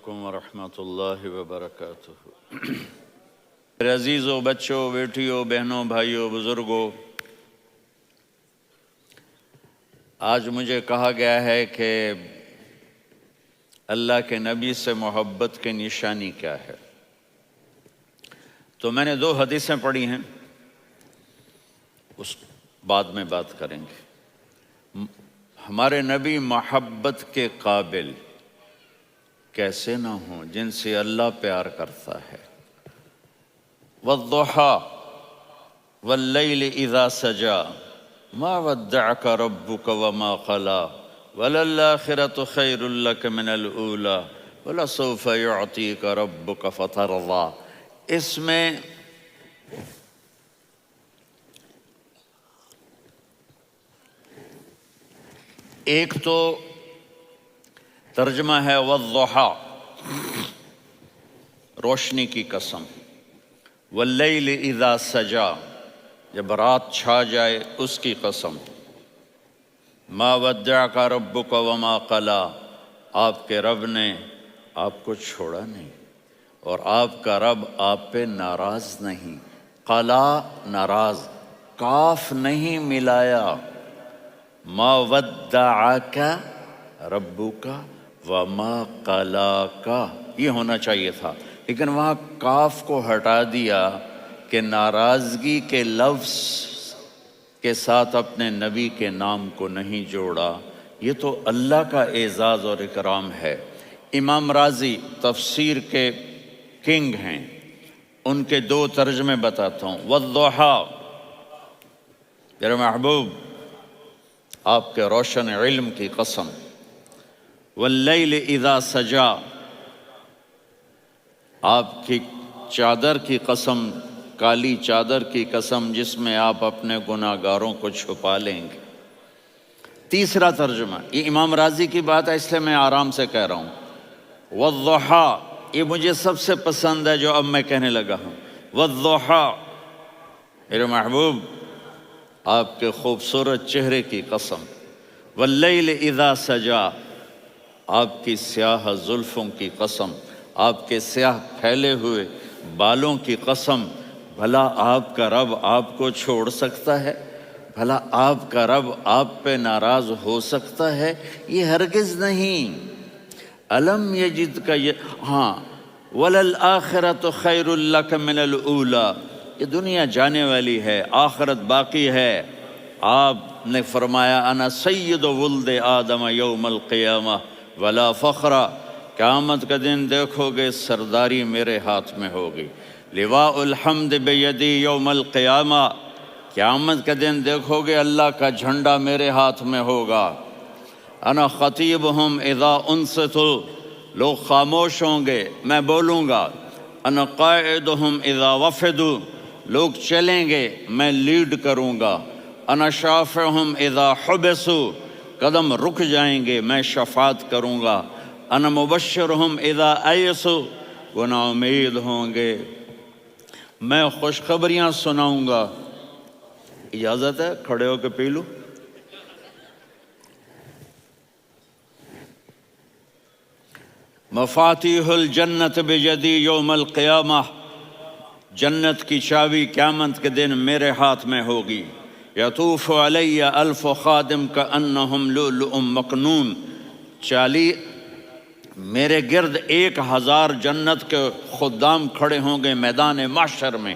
علیکم ورحمۃ اللہ وبرکاتہ۔ میرے عزیزوں، بچوں، بیٹیوں، بہنوں، بھائیوں، بزرگوں، آج مجھے کہا گیا ہے کہ اللہ کے نبی سے محبت کی نشانی کیا ہے، تو میں نے 2 حدیثیں پڑھی ہیں، اس بعد میں بات کریں گے۔ ہمارے نبی محبت کے قابل کیسے نہ ہوں جن سے اللہ پیار کرتا ہے۔ وَالضُّحَى وَاللَّيْلِ إِذَا سَجَى مَا وَدَّعَكَ رَبُّكَ وَمَا قَلَى وَلَلْآخِرَةُ خَيْرٌ لَكَ مِنَ الْأُولَى وَلَسَوْفَ يُعْطِيكَ رَبُّكَ فَتَرْضَى۔ اس میں ایک تو ترجمہ ہے وَالضُّحَى، روشنی کی قسم، وَاللَّيْلِ إِذَا سَجَى، جب رات چھا جائے اس کی قسم، مَا وَدَّعَكَ رَبُّكَ وَمَا قَلَى، آپ کے رب نے آپ کو چھوڑا نہیں اور آپ کا رب آپ پہ ناراض نہیں۔ قَلَى ناراض، کاف نہیں ملایا۔ مَا وَدَّعَكَ رَبُّكَ وَمَا قَلَاكَ، یہ ہونا چاہیے تھا، لیکن وہاں کاف کو ہٹا دیا کہ ناراضگی کے لفظ کے ساتھ اپنے نبی کے نام کو نہیں جوڑا۔ یہ تو اللہ کا اعزاز اور اکرام ہے۔ امام راضی تفسیر کے کنگ ہیں، ان کے 2 ترجمے بتاتا ہوں۔ وَالضُّحَى، میرے محبوب آپ کے روشن علم کی قسم۔ وَاللَّيْلِ إِذَا سَجَى، آپ کی چادر کی قسم، کالی چادر کی قسم جس میں آپ اپنے گناہ گاروں کو چھپا لیں گے۔ تیسرا ترجمہ، یہ امام راضی کی بات ہے اس لیے میں آرام سے کہہ رہا ہوں۔ وَالضُّحَى، یہ مجھے سب سے پسند ہے جو اب میں کہنے لگا ہوں۔ وَالضُّحَى، میرے محبوب آپ کے خوبصورت چہرے کی قسم۔ وَاللَّيْلِ إِذَا سَجَى، آپ کی سیاہ زلفوں کی قسم، آپ کے سیاہ پھیلے ہوئے بالوں کی قسم۔ بھلا آپ کا رب آپ کو چھوڑ سکتا ہے؟ بھلا آپ کا رب آپ پہ ناراض ہو سکتا ہے؟ یہ ہرگز نہیں۔ الم یجد کا ہاں، وَلَلْآخِرَةُ خَيْرٌ لَكَ مِنَ الْأُولَى، یہ دنیا جانے والی ہے، آخرت باقی ہے۔ آپ نے فرمایا انا سید ولد آدم یوم القیامہ ولا فخر، قیامت کا دن دیکھو گے سرداری میرے ہاتھ میں ہوگی۔ لواء الحمد بیدی یوم القیامہ، قیامت کا دن دیکھو گے اللہ کا جھنڈا میرے ہاتھ میں ہوگا۔ انا خطیبہم اذا انصتوا، لوگ خاموش ہوں گے میں بولوں گا۔ انا قائدہم اذا وفدوا، لوگ چلیں گے میں لیڈ کروں گا۔ انا شافعہم اذا حبسوا، قدم رک جائیں گے میں شفاعت کروں گا۔ انا مبشرہم اذا ایسوا، وہ نا امید ہوں گے میں خوشخبریاں سناؤں گا۔ اجازت ہے کھڑے ہو کے پی لوں؟ مفاتیح الجنت بیدی یوم القیامہ، جنت کی چابی قیامت کے دن میرے ہاتھ میں ہوگی۔ یطوف علی الف خادم کانہم لؤلؤ مکنون، میرے گرد 1000 جنت کے خدام کھڑے ہوں گے میدان محشر میں۔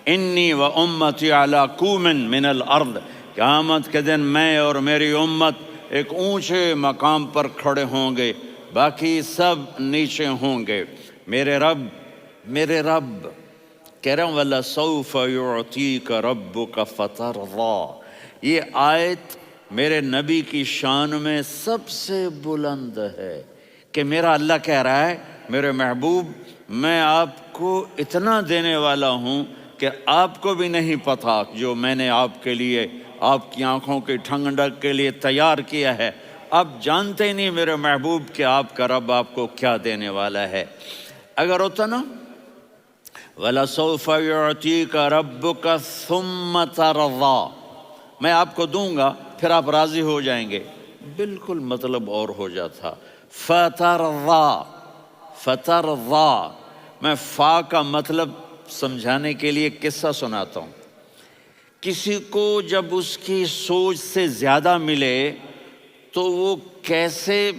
انی و امتی علی کوم من الارض، قیامت کے دن میں اور میری امت ایک اونچے مقام پر کھڑے ہوں گے، باقی سب نیچے ہوں گے۔ میرے رب کہہ رہا ہوں وَلَسَوْفَ يُعْطِيكَ رَبُّكَ فَتَرْضَى، یہ آیت میرے نبی کی شان میں سب سے بلند ہے کہ میرا اللہ کہہ رہا ہے میرے محبوب میں آپ کو اتنا دینے والا ہوں کہ آپ کو بھی نہیں پتہ جو میں نے آپ کے لیے، آپ کی آنکھوں کی ٹھنڈک کے لیے تیار کیا ہے۔ آپ جانتے نہیں میرے محبوب کہ آپ کا رب آپ کو کیا دینے والا ہے۔ اگر ہوتا نا وَلَسَوْفَ يُعْطِيكَ رَبُّكَ ثُمَّ تَرْضَى، میں آپ کو دوں گا پھر آپ راضی ہو جائیں گے، بالکل مطلب اور ہو جاتا۔ فَتَرْضَى، فترضا، میں فا کا مطلب سمجھانے کے لیے قصہ سناتا ہوں۔ کسی کو جب اس کی سوچ سے زیادہ ملے تو وہ کیسے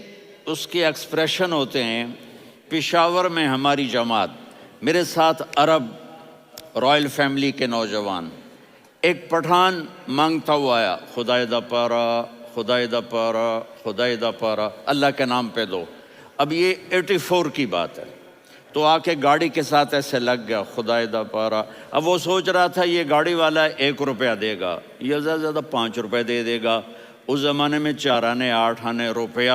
اس کے ایکسپریشن ہوتے ہیں۔ پشاور میں ہماری جماعت، میرے ساتھ عرب رائل فیملی کے نوجوان، ایک پٹھان مانگتا ہوا آیا، خدائے دا پارا، خدائے دا پارا، خدائے دا پارا، اللہ کے نام پہ دو۔ اب یہ 84 کی بات ہے، تو آ کے گاڑی کے ساتھ ایسے لگ گیا، خدائے دا پارا۔ اب وہ سوچ رہا تھا یہ گاڑی والا 1 روپیہ دے گا، یہ زیادہ زیادہ 5 روپے دے دے گا۔ اس زمانے میں 4 آنے 8 آنے روپیہ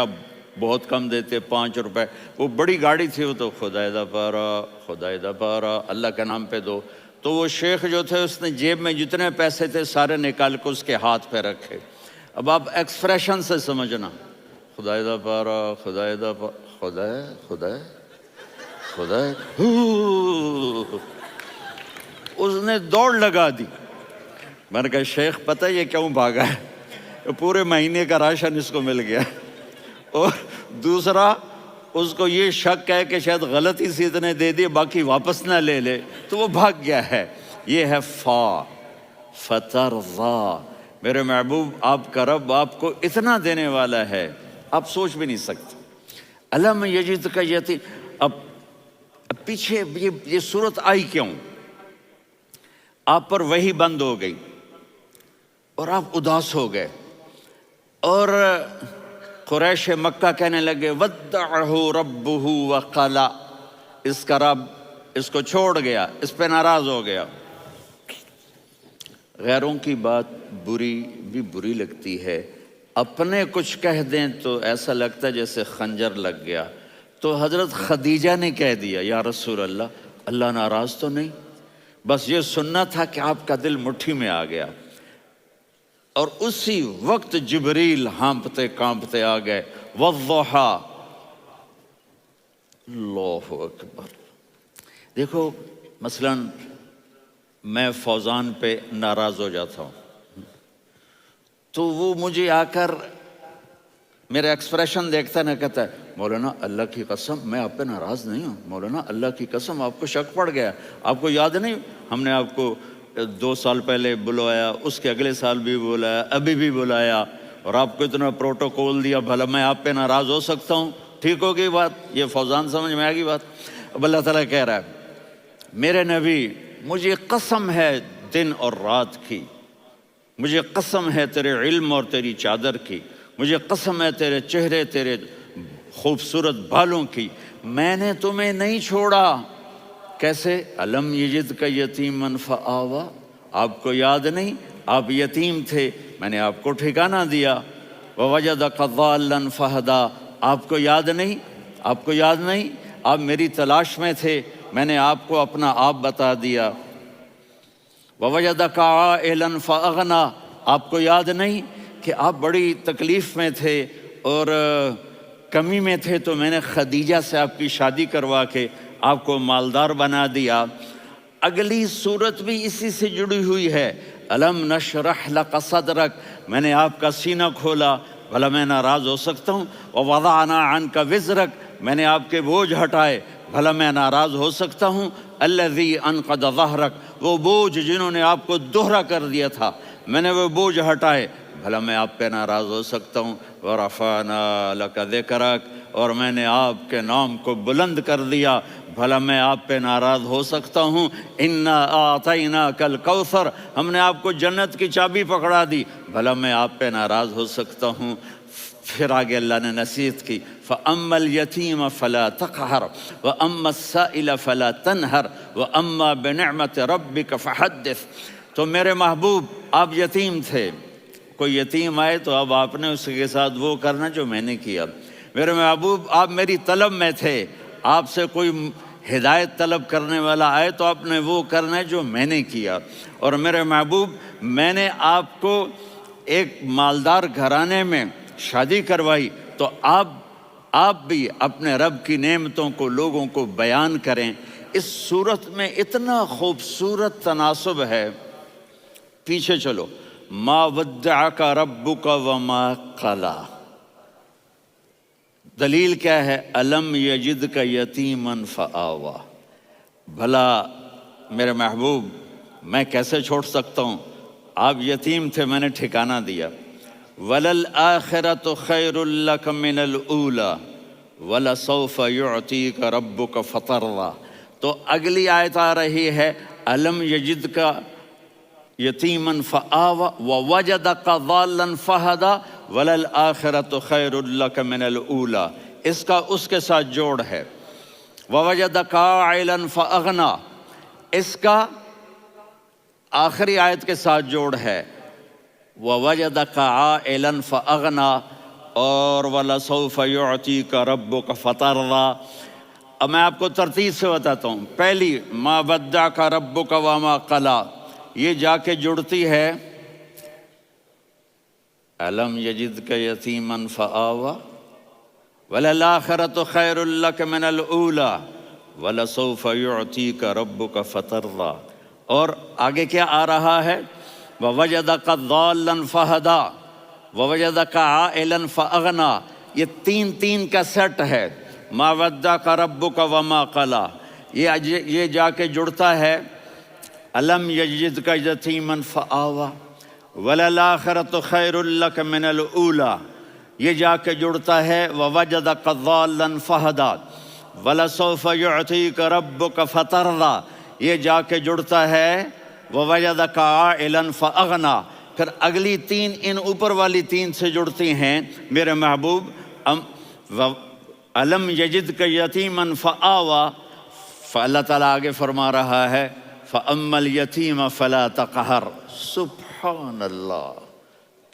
بہت کم دیتے، 5 روپے، وہ بڑی گاڑی تھی، وہ تو خدائے دا پارا، خدائے دا پارا، اللہ کے نام پہ دو۔ تو وہ شیخ جو تھے اس نے جیب میں جتنے پیسے تھے سارے نکال کے اس کے ہاتھ پہ رکھے۔ اب آپ ایکسپریشن سے سمجھنا، خدائے دا پارا، خدائے دا پارا، خدائے خدائے خدائے، اس نے دوڑ لگا دی۔ میں نے کہا شیخ پتہ یہ کیوں بھاگا ہے؟ پورے مہینے کا راشن اس کو مل گیا، اور دوسرا اس کو یہ شک ہے کہ شاید غلطی سے اتنے دے دیے باقی واپس نہ لے لے، تو وہ بھاگ گیا ہے۔ یہ ہے فا، فترضا۔ میرے محبوب آپ کا رب آپ کو اتنا دینے والا ہے آپ سوچ بھی نہیں سکتے۔ الم یجدک یتیم، اب پیچھے یہ صورت آئی کیوں؟ آپ پر وحی بند ہو گئی اور آپ اداس ہو گئے، اور قریش مکہ کہنے لگے ودعہ ربہ وقلا، اس کا رب اس کو چھوڑ گیا، اس پہ ناراض ہو گیا۔ غیروں کی بات بری لگتی ہے، اپنے کچھ کہہ دیں تو ایسا لگتا ہے جیسے خنجر لگ گیا۔ تو حضرت خدیجہ نے کہہ دیا یا رسول اللہ، اللہ ناراض تو نہیں؟ بس یہ سننا تھا کہ آپ کا دل مٹھی میں آ گیا۔ اور اسی وقت جبریل ہانپتے کانپتے آ گئے، والضحیٰ، اللہ اکبر۔ دیکھو مثلا میں فوزان پہ ناراض ہو جاتا ہوں تو وہ مجھے آ کر میرا ایکسپریشن دیکھتا نہ کہتا ہے مولانا اللہ کی قسم میں آپ پہ ناراض نہیں ہوں، مولانا اللہ کی قسم آپ کو شک پڑ گیا، آپ کو یاد نہیں ہم نے آپ کو 2 سال پہلے بلوایا، اس کے اگلے سال بھی بلایا، ابھی بھی بلایا، اور آپ کو اتنا پروٹوکول دیا، بھلا میں آپ پہ ناراض ہو سکتا ہوں؟ ٹھیک ہوگی بات، یہ فوزان سمجھ میں آ گئی بات۔ اب اللہ تعالیٰ کہہ رہا ہے میرے نبی مجھے قسم ہے دن اور رات کی، مجھے قسم ہے تیرے علم اور تیری چادر کی، مجھے قسم ہے تیرے چہرے تیرے خوبصورت بالوں کی، میں نے تمہیں نہیں چھوڑا۔ کیسے؟ الم یجدک یتیما فآویٰ، آپ کو یاد نہیں آپ یتیم تھے، میں نے آپ کو ٹھکانہ دیا۔ ووجدک ضالا فہدیٰ، آپ کو یاد نہیں، آپ کو یاد نہیں آپ میری تلاش میں تھے، میں نے آپ کو اپنا آپ بتا دیا۔ ووجدک عائلا فاغنیٰ، آپ کو یاد نہیں کہ آپ بڑی تکلیف میں تھے اور کمی میں تھے، تو میں نے خدیجہ سے آپ کی شادی کروا کے آپ کو مالدار بنا دیا۔ اگلی صورت بھی اسی سے جڑی ہوئی ہے، الم نشرح لک صدرک، میں نے آپ کا سینہ کھولا، بھلا میں ناراض ہو سکتا ہوں؟ ووضعنا عنک وزرک، میں نے آپ کے بوجھ ہٹائے، بھلا میں ناراض ہو سکتا ہوں؟ الذی انقض ظہرک، وہ بوجھ جنہوں نے آپ کو دوہرا کر دیا تھا، میں نے وہ بوجھ ہٹائے، بھلا میں آپ پہ ناراض ہو سکتا ہوں؟ ورفعنا لک ذکرک، اور میں نے آپ کے نام کو بلند کر دیا، بھلا میں آپ پہ ناراض ہو سکتا ہوں؟ انا اعطیناک الکوثر، ہم نے آپ کو جنت کی چابی پکڑا دی، بھلا میں آپ پہ ناراض ہو سکتا ہوں؟ پھر آگے اللہ نے نصیحت کی، فَأَمَّا الْيَتِيمَ فَلَا تَقْهَرْ وَأَمَّا السَّائِلَ فَلَا تَنْهَرْ وَأَمَّا بِنِعْمَةِ رَبِّكَ فَحَدِّثْ۔ تو میرے محبوب آپ یتیم تھے، کوئی یتیم آئے تو اب آپ نے اس کے ساتھ وہ کرنا جو میں نے کیا۔ میرے محبوب آپ میری طلب میں تھے، آپ سے کوئی ہدایت طلب کرنے والا آئے تو آپ نے وہ کرنا ہے جو میں نے کیا۔ اور میرے محبوب میں نے آپ کو ایک مالدار گھرانے میں شادی کروائی، تو آپ بھی اپنے رب کی نعمتوں کو لوگوں کو بیان کریں۔ اس صورت میں اتنا خوبصورت تناسب ہے، پیچھے چلو، ما ودعک ربک وما قلی، دلیل کیا ہے؟ الم یجد کا یتیمن فآوا، بھلا میرے محبوب میں کیسے چھوڑ سکتا ہوں؟ آپ یتیم تھے، میں نے ٹھکانہ دیا۔ وَلَلْآخِرَةُ خَيْرٌ لَكَ مِنَ الْأُولَى وَلَسَوْفَ يُعْطِيكَ رَبُّكَ فَتَرْضَىٰ۔ تو اگلی آیت آ رہی ہے الم یجد کا یتیمن فآوا ووجدک ضالا فہدا وللآخرۃ خیر لک من الاولی، اس کا اس کے ساتھ جوڑ ہے۔ ووجدک عائلا فاغنا، اس کا آخری آیت کے ساتھ جوڑ ہے۔ ووجدک عائلا فاغنا اور ولسوف یعطیک ربک فترضیٰ۔ اب میں آپ کو ترتیب سے بتاتا ہوں۔ پہلی ما ودعک ربک وما قلی، یہ جا کے جڑتی ہے الم یجدک یتیما فآوا وللآخرۃ خیر لک من الاولی ولسوف یعطیک ربک فترضیٰ۔ اور آگے کیا آ رہا ہے؟ ووجدک ضالا فہدا ووجدک عائلا فاغنا، یہ تین تین کا سیٹ ہے۔ ما ودعک ربک وما قلی، یہ جا کے جڑتا ہے الم یجدک یتیما فآوا وللآخرۃ خیر لک من الاولی، یہ جا کے جڑتا ہے ووجدک ضالا فہدا ولسوف یعطیک ربک فترضیٰ، یہ جا کے جڑتا ہے ووجدک عائلا فاغنا۔ پھر اگلی تین ان اوپر والی تین سے جڑتی ہیں میرے محبوب۔ الم یجدک یتیما فآوا، فاللہ تعالیٰ آگے فرما رہا ہے فأما الیتیم فلا تقہر۔ سبحان اللہ،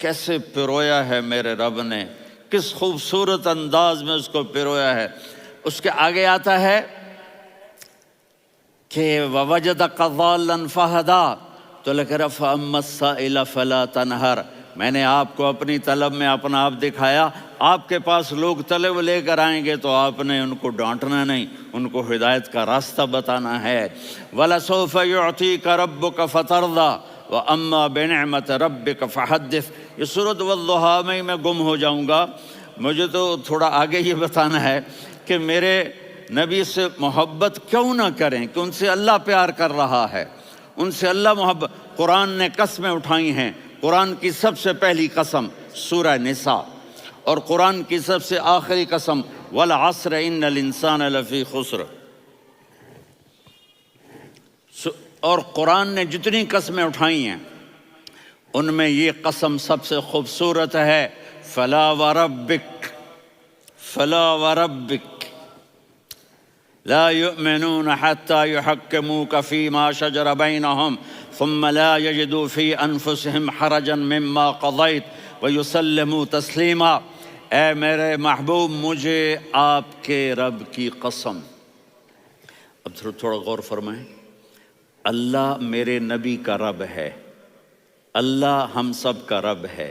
کیسے پرویا ہے میرے رب نے، کس خوبصورت انداز میں اس کو پرویا ہے۔ اس کے آگے آتا ہے کہ ووجدک ضالا فہدا، تو لکھ رہا فأما السائل فلا تنہر، میں نے آپ کو اپنی طلب میں اپنا آپ دکھایا۔ آپ کے پاس لوگ طلب لے کر آئیں گے تو آپ نے ان کو ڈانٹنا نہیں، ان کو ہدایت کا راستہ بتانا ہے۔ وَلَسَوْفَ يُعْطِيكَ رَبُّكَ فَتَرْضَىٰ وَأَمَّا بِنِعْمَةِ رَبِّكَ فَحَدِّثْ۔ یہ سورۃ والضحیٰ میں گم ہو جاؤں گا، مجھے تو تھوڑا آگے یہ بتانا ہے کہ میرے نبی سے محبت کیوں نہ کریں، کہ ان سے اللہ پیار کر رہا ہے، ان سے اللہ محبت۔ قرآن نے قسمیں اٹھائی ہیں، قرآن کی سب سے پہلی قسم سورہ نساء، اور قرآن کی سب سے آخری قسم والعصر ان الانسان لفی خسر۔ اور قرآن نے جتنی قسمیں اٹھائی ہیں ان میں یہ قسم سب سے خوبصورت ہے، فلا وربک فلا وربک لا يؤمنون حتى يحكموك فيما شجر بينهم ثم لا يجدوا في انفسهم حرجا مما قضيت ويسلموا تسلیما۔ اے میرے محبوب، مجھے آپ کے رب کی قسم۔ اب تھوڑا غور فرمائیں، اللہ میرے نبی کا رب ہے، اللہ ہم سب کا رب ہے۔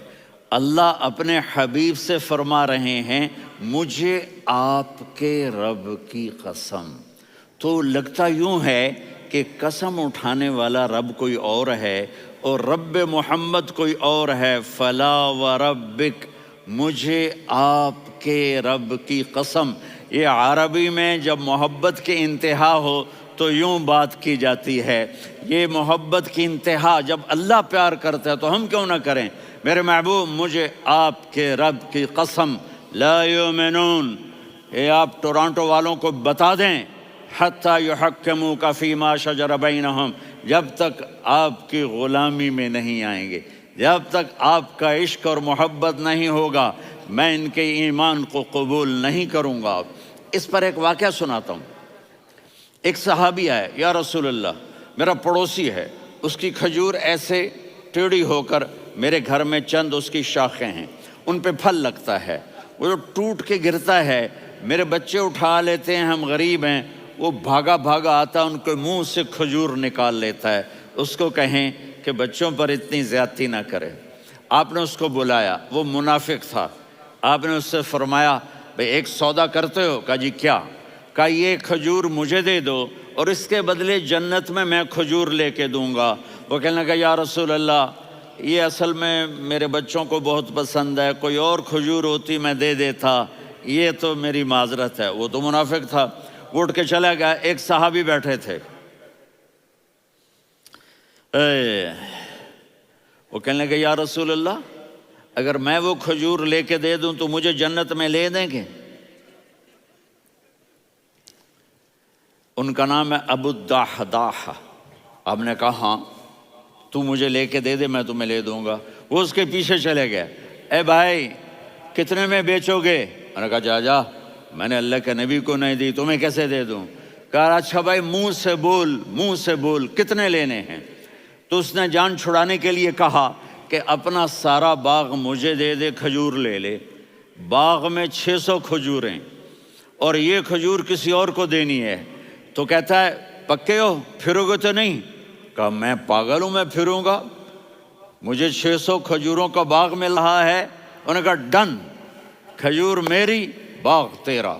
اللہ اپنے حبیب سے فرما رہے ہیں مجھے آپ کے رب کی قسم۔ تو لگتا یوں ہے کہ قسم اٹھانے والا رب کوئی اور ہے اور رب محمد کوئی اور ہے۔ فلا وربک، مجھے آپ کے رب کی قسم۔ یہ عربی میں جب محبت کی انتہا ہو تو یوں بات کی جاتی ہے۔ یہ محبت کی انتہا جب اللہ پیار کرتا ہے تو ہم کیوں نہ کریں؟ میرے محبوب، مجھے آپ کے رب کی قسم، لا یؤمنون، یہ آپ ٹورانٹو والوں کو بتا دیں، حتی یحکموک فیما شجر بینہم، جب تک آپ کی غلامی میں نہیں آئیں گے، جب تک آپ کا عشق اور محبت نہیں ہوگا، میں ان کے ایمان کو قبول نہیں کروں گا۔ اس پر ایک واقعہ سناتا ہوں۔ ایک صحابی آئے، یا رسول اللہ، میرا پڑوسی ہے، اس کی کھجور ایسے ٹیڑھی ہو کر میرے گھر میں چند اس کی شاخیں ہیں، ان پہ پھل لگتا ہے، وہ جو ٹوٹ کے گرتا ہے، میرے بچے اٹھا لیتے ہیں، ہم غریب ہیں، وہ بھاگا بھاگا آتا ہے، ان کے منہ سے کھجور نکال لیتا ہے۔ اس کو کہیں کہ بچوں پر اتنی زیادتی نہ کرے۔ آپ نے اس کو بلایا، وہ منافق تھا۔ آپ نے اس سے فرمایا بھئی ایک سودا کرتے ہو؟ کہا جی کیا؟ کہا یہ کھجور مجھے دے دو اور اس کے بدلے جنت میں کھجور لے کے دوں گا۔ وہ کہنے لگا یا رسول اللہ، یہ اصل میں میرے بچوں کو بہت پسند ہے، کوئی اور کھجور ہوتی میں دے دیتا، یہ تو میری معذرت ہے۔ وہ تو منافق تھا، وہ اٹھ کے چلا گیا۔ ایک صحابی بیٹھے تھے، وہ کہنے لگے یا رسول اللہ، اگر میں وہ کھجور لے کے دے دوں تو مجھے جنت میں لے دیں گے؟ ان کا نام ہے ابو الدحداح۔ آپ نے کہا ہاں، تو مجھے لے کے دے دے، میں تمہیں لے دوں گا۔ وہ اس کے پیچھے چلے گئے، اے بھائی کتنے میں بیچو گے؟ میں نے کہا جا میں نے اللہ کے نبی کو نہیں دی، تمہیں کیسے دے دوں؟ کہا اچھا بھائی منہ سے بول کتنے لینے ہیں؟ تو اس نے جان چھڑانے کے لیے کہا کہ اپنا سارا باغ مجھے دے دے، کھجور لے لے۔ باغ میں 600 کھجوریں اور یہ کھجور کسی اور کو دینی ہے۔ تو کہتا ہے پکے ہو، پھرو گے تو نہیں؟ کہا میں پاگل ہوں، میں پھروں گا؟ مجھے 600 کھجوروں کا باغ مل رہا ہے۔ انہوں نے کہا ڈن، کھجور میری، باغ تیرا۔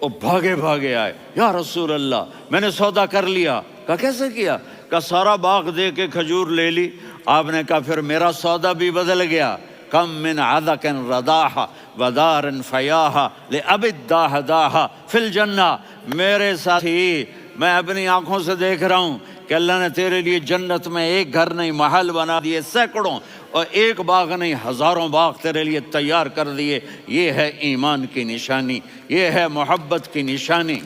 وہ بھاگے آئے، یا رسول اللہ میں نے سودا کر لیا۔ کہا کیسے کیا؟ کہا سارا باغ دے کے کھجور لے لی۔ آپ نے کہا پھر میرا سودا بھی بدل گیا۔ کم من عدق رداح ودار فیاح لأبی الدحداح فی الجنہ۔ میرے ساتھی، میں اپنی آنکھوں سے دیکھ رہا ہوں کہ اللہ نے تیرے لیے جنت میں ایک گھر نہیں محل بنا دیے سینکڑوں، اور ایک باغ نہیں ہزاروں باغ تیرے لیے تیار کر دیے۔ یہ ہے ایمان کی نشانی، یہ ہے محبت کی نشانی۔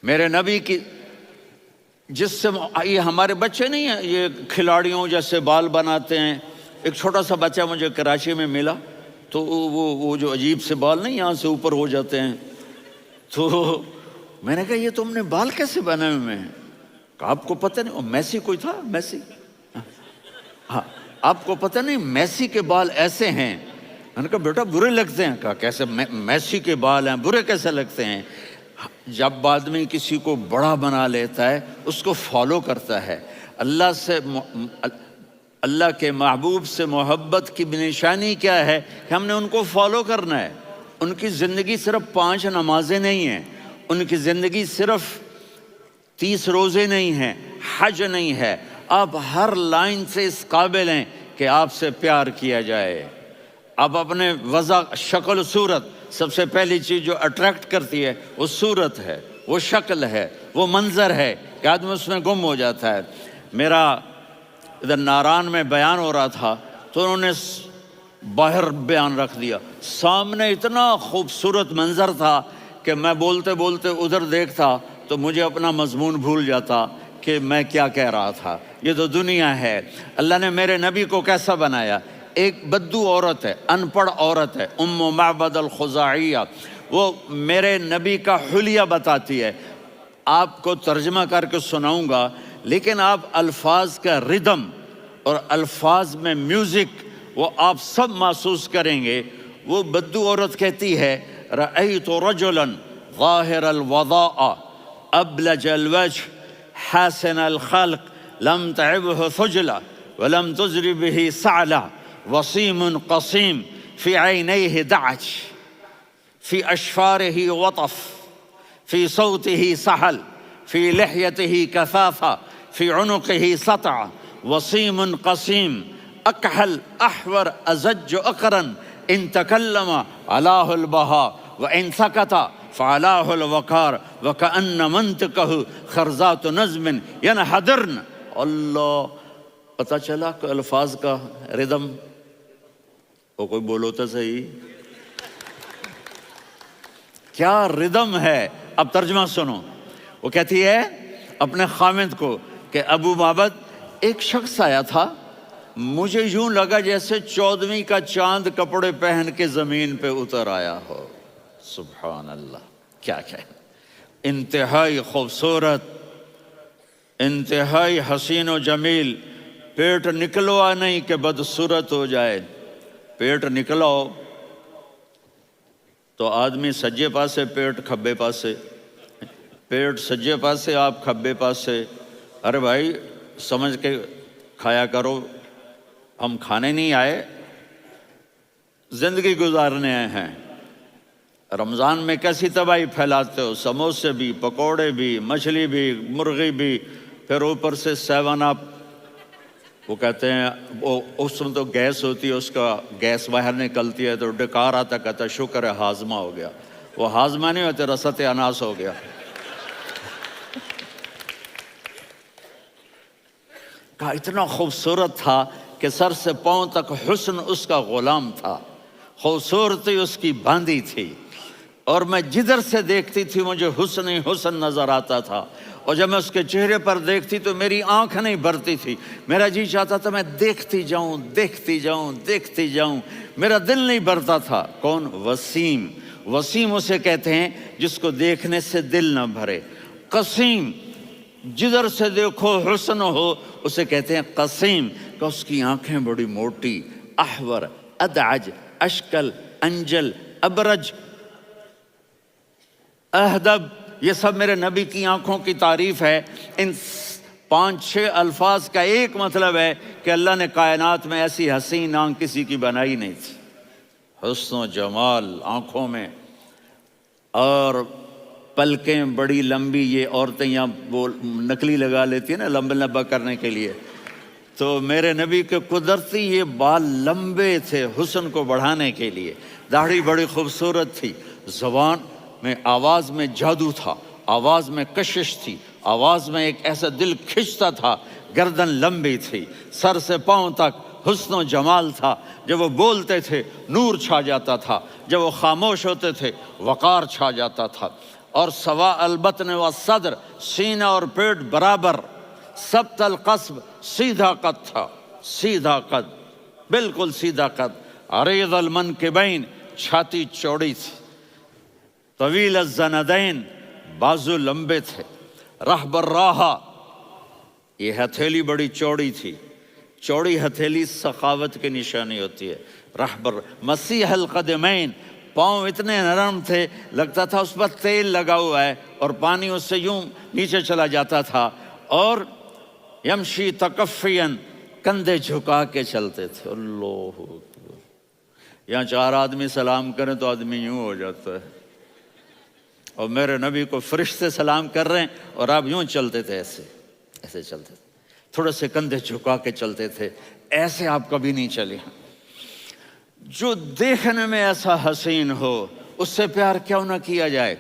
میرے نبی کی جس سے یہ ہمارے بچے نہیں ہیں، یہ کھلاڑیوں جیسے بال بناتے ہیں۔ ایک چھوٹا سا بچہ مجھے کراچی میں ملا، تو وہ جو عجیب سے بال نہیں یہاں سے اوپر ہو جاتے ہیں، تو میں نے کہا یہ تم نے بال کیسے بنائے ہوئے ہیں؟ کہا آپ کو پتہ نہیں، میسی کوئی تھا، میسی، ہاں آپ کو پتہ نہیں میسی کے بال ایسے ہیں؟ میں نے کہا بیٹا برے لگتے ہیں۔ کہا کیسے؟ میسی کے بال ہیں، برے کیسے لگتے ہیں؟ جب آدمی کسی کو بڑا بنا لیتا ہے اس کو فالو کرتا ہے۔ اللہ کے محبوب سے محبت کی نشانی کیا ہے کہ ہم نے ان کو فالو کرنا ہے۔ ان کی زندگی صرف 5 نمازیں نہیں ہیں، ان کی زندگی صرف 30 روزے نہیں ہیں، حج نہیں ہے۔ آپ ہر لائن سے اس قابل ہیں کہ آپ سے پیار کیا جائے۔ آپ اپنے وضع، شکل و صورت، سب سے پہلی چیز جو اٹریکٹ کرتی ہے وہ صورت ہے، وہ شکل ہے، وہ منظر ہے کہ آدمی اس میں گم ہو جاتا ہے۔ میرا ادھر ناران میں بیان ہو رہا تھا تو انہوں نے باہر بیان رکھ دیا، سامنے اتنا خوبصورت منظر تھا کہ میں بولتے بولتے ادھر دیکھتا تو مجھے اپنا مضمون بھول جاتا کہ میں کیا کہہ رہا تھا۔ یہ تو دنیا ہے۔ اللہ نے میرے نبی کو کیسا بنایا؟ ایک بدو عورت ہے، ان پڑھ عورت ہے، ام معبد الخزاعیہ، وہ میرے نبی کا حلیہ بتاتی ہے۔ آپ کو ترجمہ کر کے سناؤں گا، لیکن آپ الفاظ کا ردم اور الفاظ میں میوزک وہ آپ سب محسوس کریں گے۔ وہ بدو عورت کہتی ہے رأیت رجلا ظاہر الوضاء ابلج الوجه حاسن الخلق لم تعبه ثجلة ولم تزر به سعلة وصيم قصيم في عينيه دعج في أشفاره وطف في صوته سحل في لحيته كثافة في عنقه سطع وصيم قصيم أكحل أحور أزج أقرن إن تكلم علاه البهاء وإن سكت فعلاه الوقار وكأن منطقه خرزات نظم ينحدرن۔ اللہ، پتہ چلا کہ الفاظ کا ردم، وہ کوئی بولو تو صحیح، کیا ردم ہے۔ اب ترجمہ سنو۔ وہ کہتی ہے اپنے خامند کو کہ ابو معبد، ایک شخص آیا تھا، مجھے یوں لگا جیسے 14ویں کا چاند کپڑے پہن کے زمین پہ اتر آیا ہو۔ سبحان اللہ، کیا انتہائی خوبصورت، انتہائی حسین و جمیل۔ پیٹ نکلوا نہیں کہ بدصورت ہو جائے۔ پیٹ نکلاؤ تو آدمی سجے پاسے، پیٹ کھبے پاسے، پیٹ سجے پاسے، آپ کھبے پاسے۔ ارے بھائی سمجھ کے کھایا کرو، ہم کھانے نہیں آئے، زندگی گزارنے آئے ہیں۔ رمضان میں کیسی تباہی پھیلاتے ہو، سموسے بھی، پکوڑے بھی، مچھلی بھی، مرغی بھی، پھر اوپر سے 7 اپ۔ وہ کہتے ہیں وہ اس میں تو گیس ہوتی ہے، اس کا گیس باہر نکلتی ہے تو ڈکار آتا، کہتا ہے شکر ہے ہاضمہ ہو گیا. وہ ہاضمہ نہیں ہوتے، رسط اناس ہو گیا. کہا اتنا خوبصورت تھا کہ سر سے پاؤں تک حسن اس کا غلام تھا، خوبصورتی اس کی باندھی تھی، اور میں جدھر سے دیکھتی تھی مجھے حسن ہی حسن نظر آتا تھا. اور جب میں اس کے چہرے پر دیکھتی تو میری آنکھ نہیں بھرتی تھی، میرا جی چاہتا تھا میں دیکھتی جاؤں دیکھتی جاؤں دیکھتی جاؤں، میرا دل نہیں بھرتا تھا. کون؟ وسیم. وسیم اسے کہتے ہیں جس کو دیکھنے سے دل نہ بھرے. قسیم، جدھر سے دیکھو حسن ہو، اسے کہتے ہیں قسیم، کہ اس کی آنکھیں بڑی موٹی، احور، ادعج، اشکل، انجل، ابرج، اہدب، یہ سب میرے نبی کی آنکھوں کی تعریف ہے. ان 5-6 الفاظ کا ایک مطلب ہے کہ اللہ نے کائنات میں ایسی حسین آنکھ کسی کی بنائی نہیں تھی. حسن و جمال آنکھوں میں، اور پلکیں بڑی لمبی. یہ عورتیں یہاں نکلی لگا لیتی ہیں نا لمبا لمبا کرنے کے لیے، تو میرے نبی کے قدرتی یہ بال لمبے تھے حسن کو بڑھانے کے لیے. داڑھی بڑی خوبصورت تھی. زبان میں، آواز میں جادو تھا، آواز میں کشش تھی، آواز میں ایک ایسا دل کھنچتا تھا. گردن لمبی تھی، سر سے پاؤں تک حسن و جمال تھا. جب وہ بولتے تھے نور چھا جاتا تھا، جب وہ خاموش ہوتے تھے وقار چھا جاتا تھا. اور سوا البطن و صدر، سینہ اور پیٹ برابر. سبط القصب، سیدھا قد تھا، سیدھا قد، بالکل سیدھا قد. عریض المنکبین، چھاتی چوڑی تھی. طویل الزندین، بازو لمبے تھے. رحب الراحہ، یہ ہتھیلی بڑی چوڑی تھی. چوڑی ہتھیلی سخاوت کی نشانی ہوتی ہے. رحب مسیح القدمین، پاؤں اتنے نرم تھے لگتا تھا اس پر تیل لگا ہوا ہے، اور پانی اس سے یوں نیچے چلا جاتا تھا. اور یمشی تکفین، کندھے جھکا کے چلتے تھے. اللہ اکبر. یہاں 4 آدمی سلام کریں تو آدمی یوں ہو جاتا ہے، اور میرے نبی کو فرشتے سلام کر رہے ہیں اور آپ یوں چلتے تھے، ایسے ایسے چلتے تھے، تھوڑے سے کندھے جھکا کے چلتے تھے. ایسے آپ کبھی نہیں چلے. جو دیکھنے میں ایسا حسین ہو اس سے پیار کیوں نہ کیا جائے.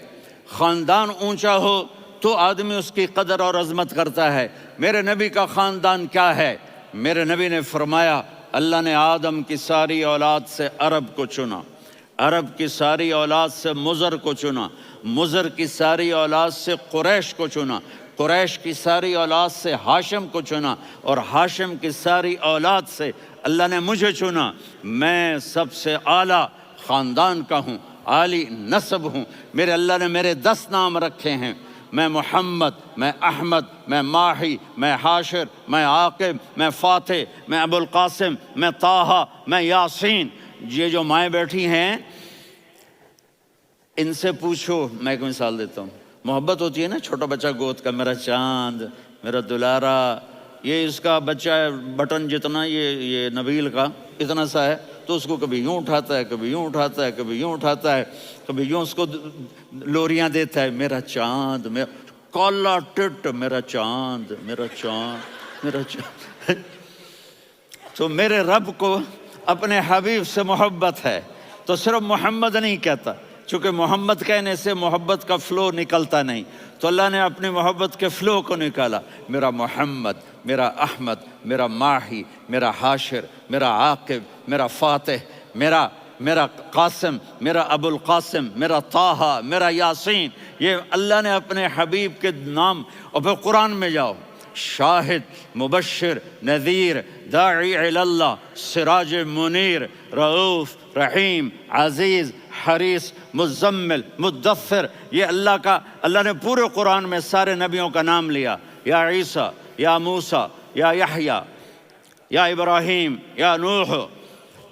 خاندان اونچا ہو تو آدمی اس کی قدر اور عظمت کرتا ہے. میرے نبی کا خاندان کیا ہے؟ میرے نبی نے فرمایا اللہ نے آدم کی ساری اولاد سے عرب کو چنا، عرب کی ساری اولاد سے مضر کو چنا، مضر کی ساری اولاد سے قریش کو چنا، قریش کی ساری اولاد سے ہاشم کو چنا، اور ہاشم کی ساری اولاد سے اللہ نے مجھے چنا. میں سب سے اعلیٰ خاندان کا ہوں، عالی نسب ہوں. میرے اللہ نے میرے 10 نام رکھے ہیں. میں محمد، میں احمد، میں ماہی، میں حاشر، میں عاقب، میں فاتح، میں ابو القاسم، میں طٰہٰ، میں یاسین. یہ جو مائیں بیٹھی ہیں ان سے پوچھو. میں ایک مثال دیتا ہوں. محبت ہوتی ہے نا چھوٹا بچہ گود کا، میرا چاند، میرا دلارا. یہ اس کا بچہ ہے بٹن جتنا، یہ نبیل کا اتنا سا ہے، تو اس کو کبھی یوں اٹھاتا ہے، کبھی یوں اٹھاتا ہے، کبھی یوں اٹھاتا ہے، کبھی یوں اس کو لوریاں دیتا ہے. میرا چاند، میرا کالا ٹٹ، میرا چاند، میرا چاند، میرا چاند. تو میرے رب کو اپنے حبیب سے محبت ہے تو صرف محمد نہیں کہتا، چونکہ محمد کہنے سے محبت کا فلو نکلتا نہیں، تو اللہ نے اپنی محبت کے فلو کو نکالا. میرا محمد، میرا احمد، میرا ماہی، میرا حاشر، میرا عاقب، میرا فاتح، میرا قاسم، میرا ابو القاسم، میرا طٰہٰ، میرا یاسین. یہ اللہ نے اپنے حبیب کے نام. اور پھر قرآن میں جاؤ، شاہد، مبشر، نذیر، داعی الی اللہ، سراج منیر، رؤوف، رحیم، عزیز، حریص، مزمل، مدثر. یہ اللہ نے پورے قرآن میں سارے نبیوں کا نام لیا. یا عیسیٰ، یا موسیٰ، یا یحییٰ، یا ابراہیم، یا نوح،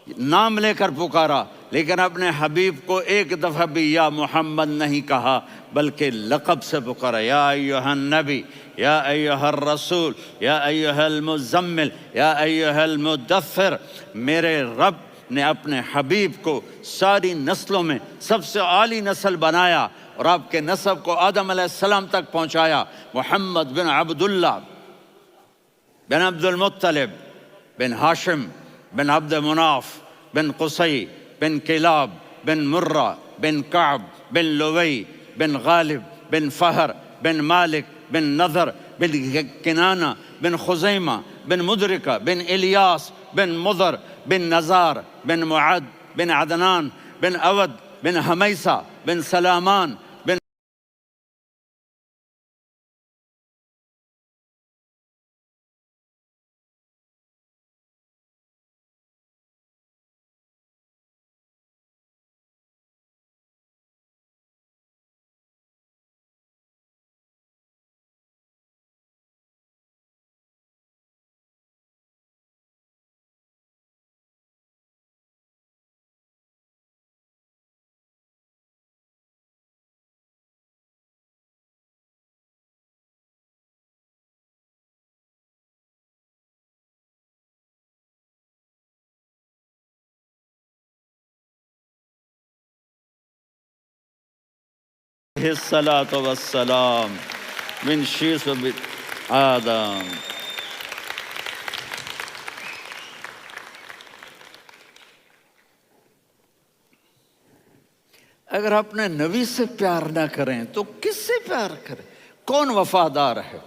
نام لے کر پکارا. لیکن اپنے حبیب کو ایک دفعہ بھی یا محمد نہیں کہا بلکہ لقب سے پکارا. یا ایھا النبی، یا ایھا الرسول، یا ایھا المزمل، یا ایھا المدثر. میرے رب نے اپنے حبیب کو ساری نسلوں میں سب سے عالی نسل بنایا اور آپ کے نسب کو آدم علیہ السلام تک پہنچایا. محمد بن عبداللہ بن عبد المطلب بن ہاشم بن عبد مناف بن قصی بن کلاب بن مرہ بن کعب بن لوی بن غالب بن فہر بن مالک بن نضر بن کنانہ بن خزیمہ بن مدرکہ بن الیاس بن مضر بن نزار بن معد بن عدنان بن اود بن حمیسہ بن سلامان بن الصلاۃ والسلام من شیث آدم۔ اگر اپنے نبی سے پیار نہ کریں تو کس سے پیار کریں؟ کون وفادار ہے؟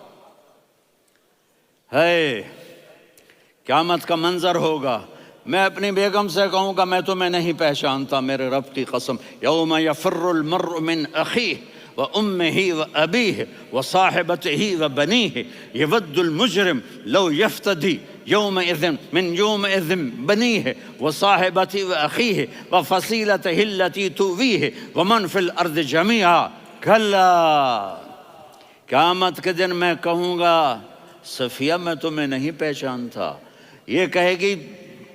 قیامت کا منظر ہوگا، میں اپنی بیگم سے کہوں گا میں تمہیں نہیں پہچانتا، میرے رب کی قسم، یوم یفر المرء من اخیہ وامہ وابیہ وصاحبتہ وبنیہ یود المجرم لو یفتدی یومئذ من یومئذ بنیہ وصاحبتہ واخیہ وفصیلتہ التی تؤویہ ومن فی الارض جمیعا کلا۔ قیامت کے دن میں کہوں گا صفیہ میں تمہیں نہیں پہچانتا، یہ کہے گی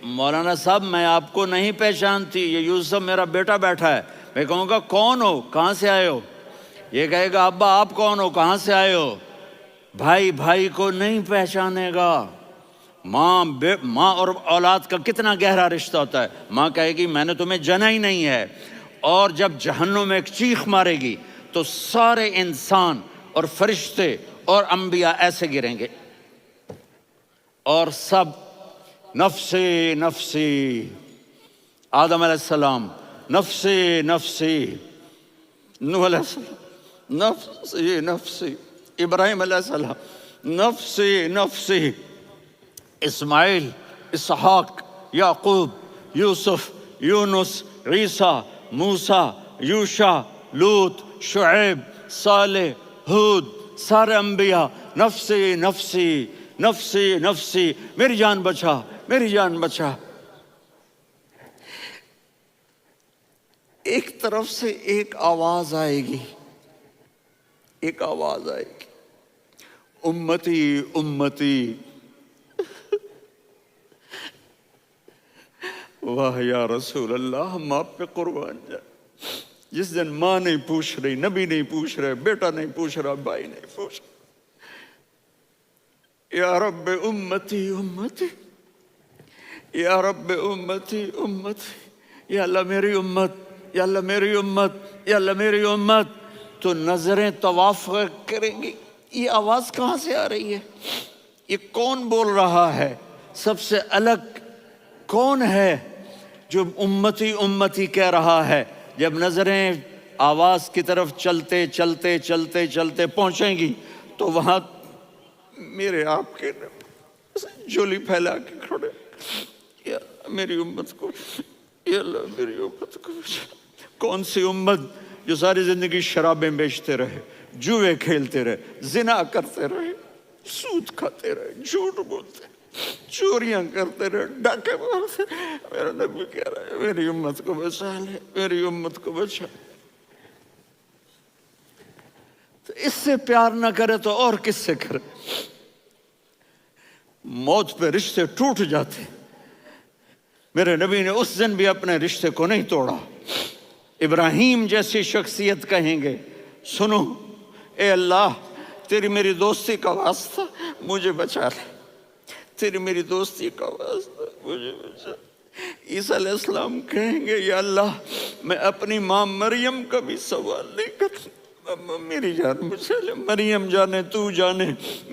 مولانا صاحب میں آپ کو نہیں پہچانتی، یہ یوسف میرا بیٹا بیٹھا ہے۔ میں کہوں گا کون ہو، کہاں سے آئے ہو؟ یہ کہے گا ابا آپ کون ہو، کہاں سے آئے ہو؟ بھائی بھائی کو نہیں پہچانے گا۔ ماں اور اولاد کا کتنا گہرا رشتہ ہوتا ہے۔ ماں کہے گی میں نے تمہیں جنا ہی نہیں ہے، اور جب جہنم میں ایک چیخ مارے گی تو سارے انسان اور فرشتے اور انبیاء ایسے گریں گے اور سب نفسی نفسی، آدم علیہ السلام نفسی نفسی، نوح علیہ السلام نفسی نفسی، ابراہیم علیہ السلام نفسی نفسی، اسماعیل، اسحاق، یعقوب، یوسف، یونس، عیسیٰ، موسیٰ، یوشع، لوط، شعیب، صالح، ہود، سارے انبیاء نفسی نفسی نفسی نفسی، میری جان بچا میری جان بچا۔ ایک طرف سے ایک آواز آئے گی، ایک آواز آئے گی، امتی امتی۔ واہ یا رسول اللہ، ہم آپ پہ قربان جائیں۔ جس دن ماں نہیں پوچھ رہی، نبی نہیں پوچھ رہے، بیٹا نہیں پوچھ رہا، بھائی نہیں پوچھ رہا، یا رب امتی امتی، یا رب امتی امتی، یا اللہ میری امت، یا اللہ میری امت، یا اللہ میری امت۔ تو نظریں طواف کریں گی، یہ آواز کہاں سے آ رہی ہے؟ یہ کون بول رہا ہے؟ سب سے الگ کون ہے جو امتی امتی کہہ رہا ہے؟ جب نظریں آواز کی طرف چلتے چلتے چلتے چلتے پہنچیں گی تو وہاں میرے آپ کے جولی پھیلا کے کھڑے، یا میری امت کو، یا اللہ میری امت کو۔ کون سی امت جو ساری زندگی شرابیں بیچتے رہے، جوئے کھیلتے رہے، زنا کرتے رہے، سود کھاتے رہے، جھوٹ بولتے رہے، چوریاں کرتے رہے، ڈاکے مارتے رہے۔ میرا نبی کہہ رہا ہے میری امت کو بچا لے، میری امت کو بچا۔ تو اس سے پیار نہ کرے تو اور کس سے کرے؟ موت پہ رشتے ٹوٹ جاتے، میرے نبی نے اس دن بھی اپنے رشتے کو نہیں توڑا۔ ابراہیم جیسی شخصیت کہیں گے سنو اے اللہ تیری میری دوستی کا واسطہ مجھے بچا لے، تیری میری دوستی کا واسطہ مجھے بچا۔ عیسیٰ علیہ السلام کہیں گے یا اللہ میں اپنی ماں مریم کا بھی سوال نہیں کرتا، میری جان بچا لے، مریم جانے تو جانے،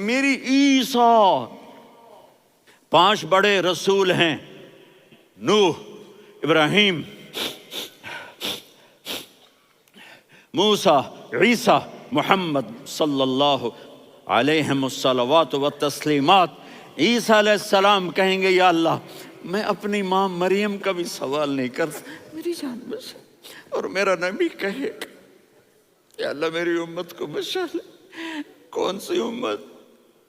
میری عیسیٰ 5 بڑے رسول ہیں، نوح، ابراہیم، موسیٰ، عیسیٰ، محمد صلی اللہ علیہ الصلوات والتسلیمات۔ عیسیٰ علیہ السلام کہیں گے یا اللہ میں اپنی ماں مریم کا بھی سوال نہیں کرتا، میری جان بچا۔ اور میرا نبی کہے یا اللہ میری امت کو بچا لے۔ کون سی امت؟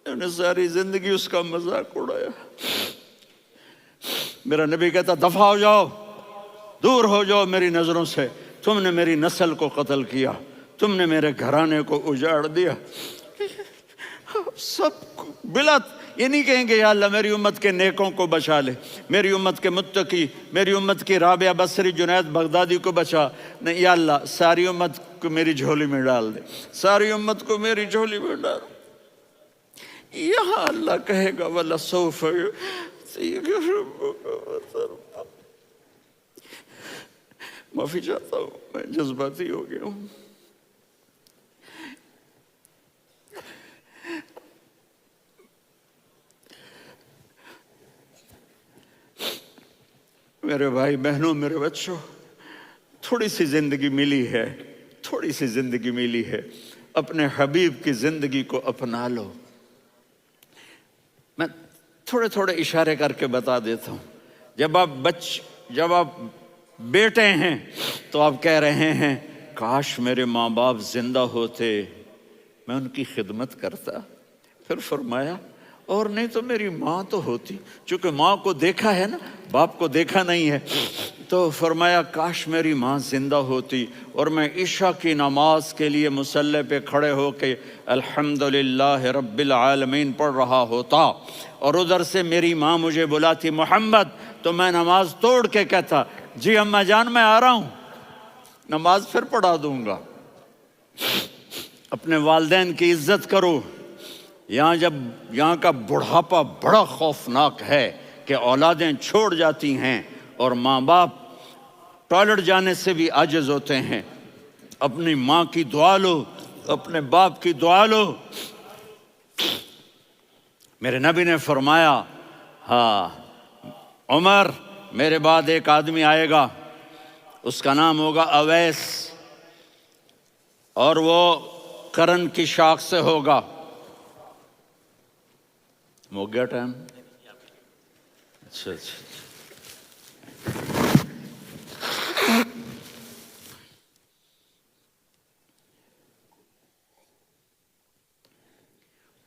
انہوں نے ساری زندگی اس کا مذاق اڑایا۔ میرا نبی کہتا دفع ہو جاؤ، دور ہو جاؤ میری نظروں سے، تم نے میری نسل کو قتل کیا، تم نے میرے گھرانے کو اجاڑ دیا۔ سب بلا یہ نہیں کہیں گے یا اللہ میری امت کے نیکوں کو بچا لے، میری امت کے متقی، میری امت کی رابعہ بصری، جنید بغدادی کو بچا، نہیں یا اللہ ساری امت کو میری جھولی میں ڈال دے، ساری امت کو میری جھولی میں ڈال۔ یہاں اللہ کہے گا وَلَسَوْفَ يُعْطِيكَ رَبُّكَ فَتَرْضَىٰ۔ معافی چاہتا ہوں، میں جذباتی ہو گیا ہوں۔ میرے بھائی بہنوں، میرے بچوں، تھوڑی سی زندگی ملی ہے، تھوڑی سی زندگی ملی ہے، اپنے حبیب کی زندگی کو اپنا لو۔ میں تھوڑے تھوڑے اشارے کر کے بتا دیتا ہوں۔ جب آپ بیٹے ہیں تو آپ کہہ رہے ہیں کاش میرے ماں باپ زندہ ہوتے، میں ان کی خدمت کرتا۔ پھر فرمایا اور نہیں تو میری ماں تو ہوتی، چونکہ ماں کو دیکھا ہے نا، باپ کو دیکھا نہیں ہے، تو فرمایا کاش میری ماں زندہ ہوتی اور میں عشاء کی نماز کے لیے مصلی پہ کھڑے ہو کے الحمدللہ رب العالمین پڑھ رہا ہوتا، اور ادھر سے میری ماں مجھے بلاتی محمد، تو میں نماز توڑ کے کہتا جی اماں جان میں آ رہا ہوں، نماز پھر پڑھا دوں گا۔ اپنے والدین کی عزت کرو۔ یہاں کا بڑھاپا بڑا خوفناک ہے کہ اولادیں چھوڑ جاتی ہیں اور ماں باپ ٹوائلٹ جانے سے بھی عاجز ہوتے ہیں۔ اپنی ماں کی دعا لو، اپنے باپ کی دعا لو۔ میرے نبی نے فرمایا ہاں عمر میرے بعد ایک آدمی آئے گا، اس کا نام ہوگا اویس، اور وہ قرن کی شاخ سے ہوگا۔ ہو گیا ٹائم؟ اچھا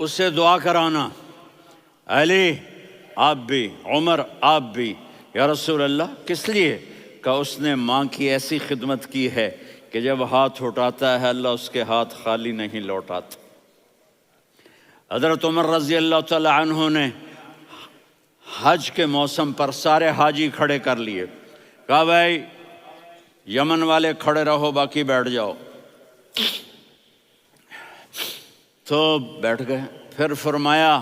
اس سے دعا کرانا، علی آپ بھی، عمر آپ بھی، یا رسول اللہ کس لیے؟ کہ اس نے ماں کی ایسی خدمت کی ہے کہ جب ہاتھ اٹھاتا ہے اللہ اس کے ہاتھ خالی نہیں لوٹاتا۔ حضرت عمر رضی اللہ تعالی عنہ نے حج کے موسم پر سارے حاجی کھڑے کر لیے، کہا بھائی یمن والے کھڑے رہو باقی بیٹھ جاؤ، تو بیٹھ گئے۔ پھر فرمایا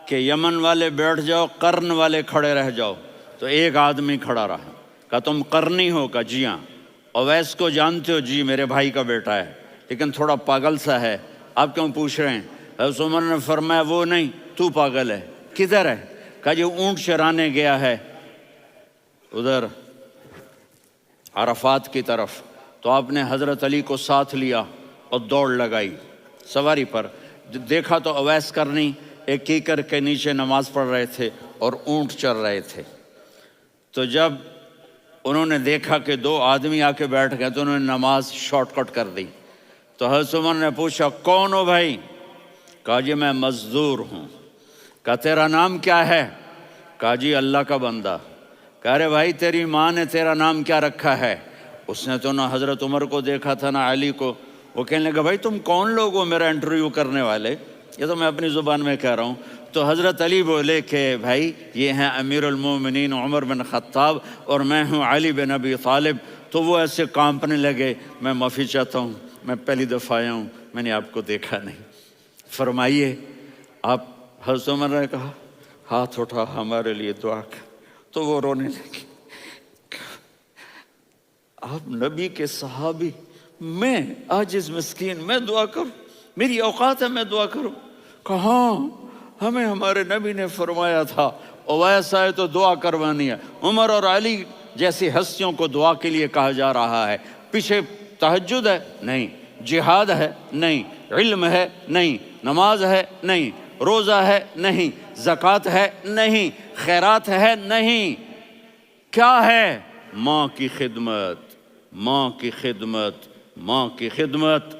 کہ یمن والے بیٹھ جاؤ، قرن والے کھڑے رہ جاؤ، تو ایک آدمی کھڑا رہا۔ کہا تم قرنی ہو؟ کہا جی ہاں۔ اویس کو جانتے ہو؟ جی میرے بھائی کا بیٹا ہے لیکن تھوڑا پاگل سا ہے، آپ کیوں پوچھ رہے ہیں؟ حضرت عمر نے فرمایا وہ نہیں، تو پاگل ہے۔ کدھر ہے؟ کہا جی اونٹ چرانے گیا ہے ادھر عرفات کی طرف۔ تو آپ نے حضرت علی کو ساتھ لیا اور دوڑ لگائی سواری پر۔ دیکھا تو اویس کرنی ایک کیکر کے نیچے نماز پڑھ رہے تھے اور اونٹ چر رہے تھے۔ تو جب انہوں نے دیکھا کہ 2 آدمی آ کے بیٹھ گئے تو انہوں نے نماز شارٹ کٹ کر دی۔ تو حضرت عمر نے پوچھا کون ہو بھائی؟ کہا جی میں مزدور ہوں۔ کہا تیرا نام کیا ہے؟ کہا جی اللہ کا بندہ۔ کہا ارے بھائی تیری ماں نے تیرا نام کیا رکھا ہے؟ اس نے تو نہ حضرت عمر کو دیکھا تھا نہ علی کو۔ وہ کہنے لگا بھائی تم کون لوگ ہو میرا انٹرویو کرنے والے؟ یہ تو میں اپنی زبان میں کہہ رہا ہوں۔ تو حضرت علی بولے کہ بھائی یہ ہیں امیر المومنین عمر بن خطاب اور میں ہوں علی بن ابی طالب۔ تو وہ ایسے کانپنے لگے، میں معافی چاہتا ہوں، میں پہلی دفعہ آیا ہوں، میں نے آپ کو دیکھا نہیں، فرمائیے آپ۔ حضرت عمر نے کہا ہاتھ اٹھا ہمارے لیے دعا کر۔ تو وہ رونے لگے۔ آپ نبی کے صحابی، میں عاجز مسکین میں دعا کروں؟ میری اوقات ہے میں دعا کروں؟ کہا ہاں ہمیں ہمارے نبی نے فرمایا تھا اویس آئے تو دعا کروانی ہے، عمر اور علی جیسی ہستیوں کو دعا کے لیے کہا جا رہا ہے۔ پیچھے تہجد ہے؟ نہیں۔ جہاد ہے؟ نہیں۔ علم ہے؟ نہیں۔ نماز ہے؟ نہیں۔ روزہ ہے؟ نہیں۔ زکوٰۃ ہے؟ نہیں۔ خیرات ہے؟ نہیں۔ کیا ہے؟ ماں کی خدمت، ماں کی خدمت، ماں کی خدمت۔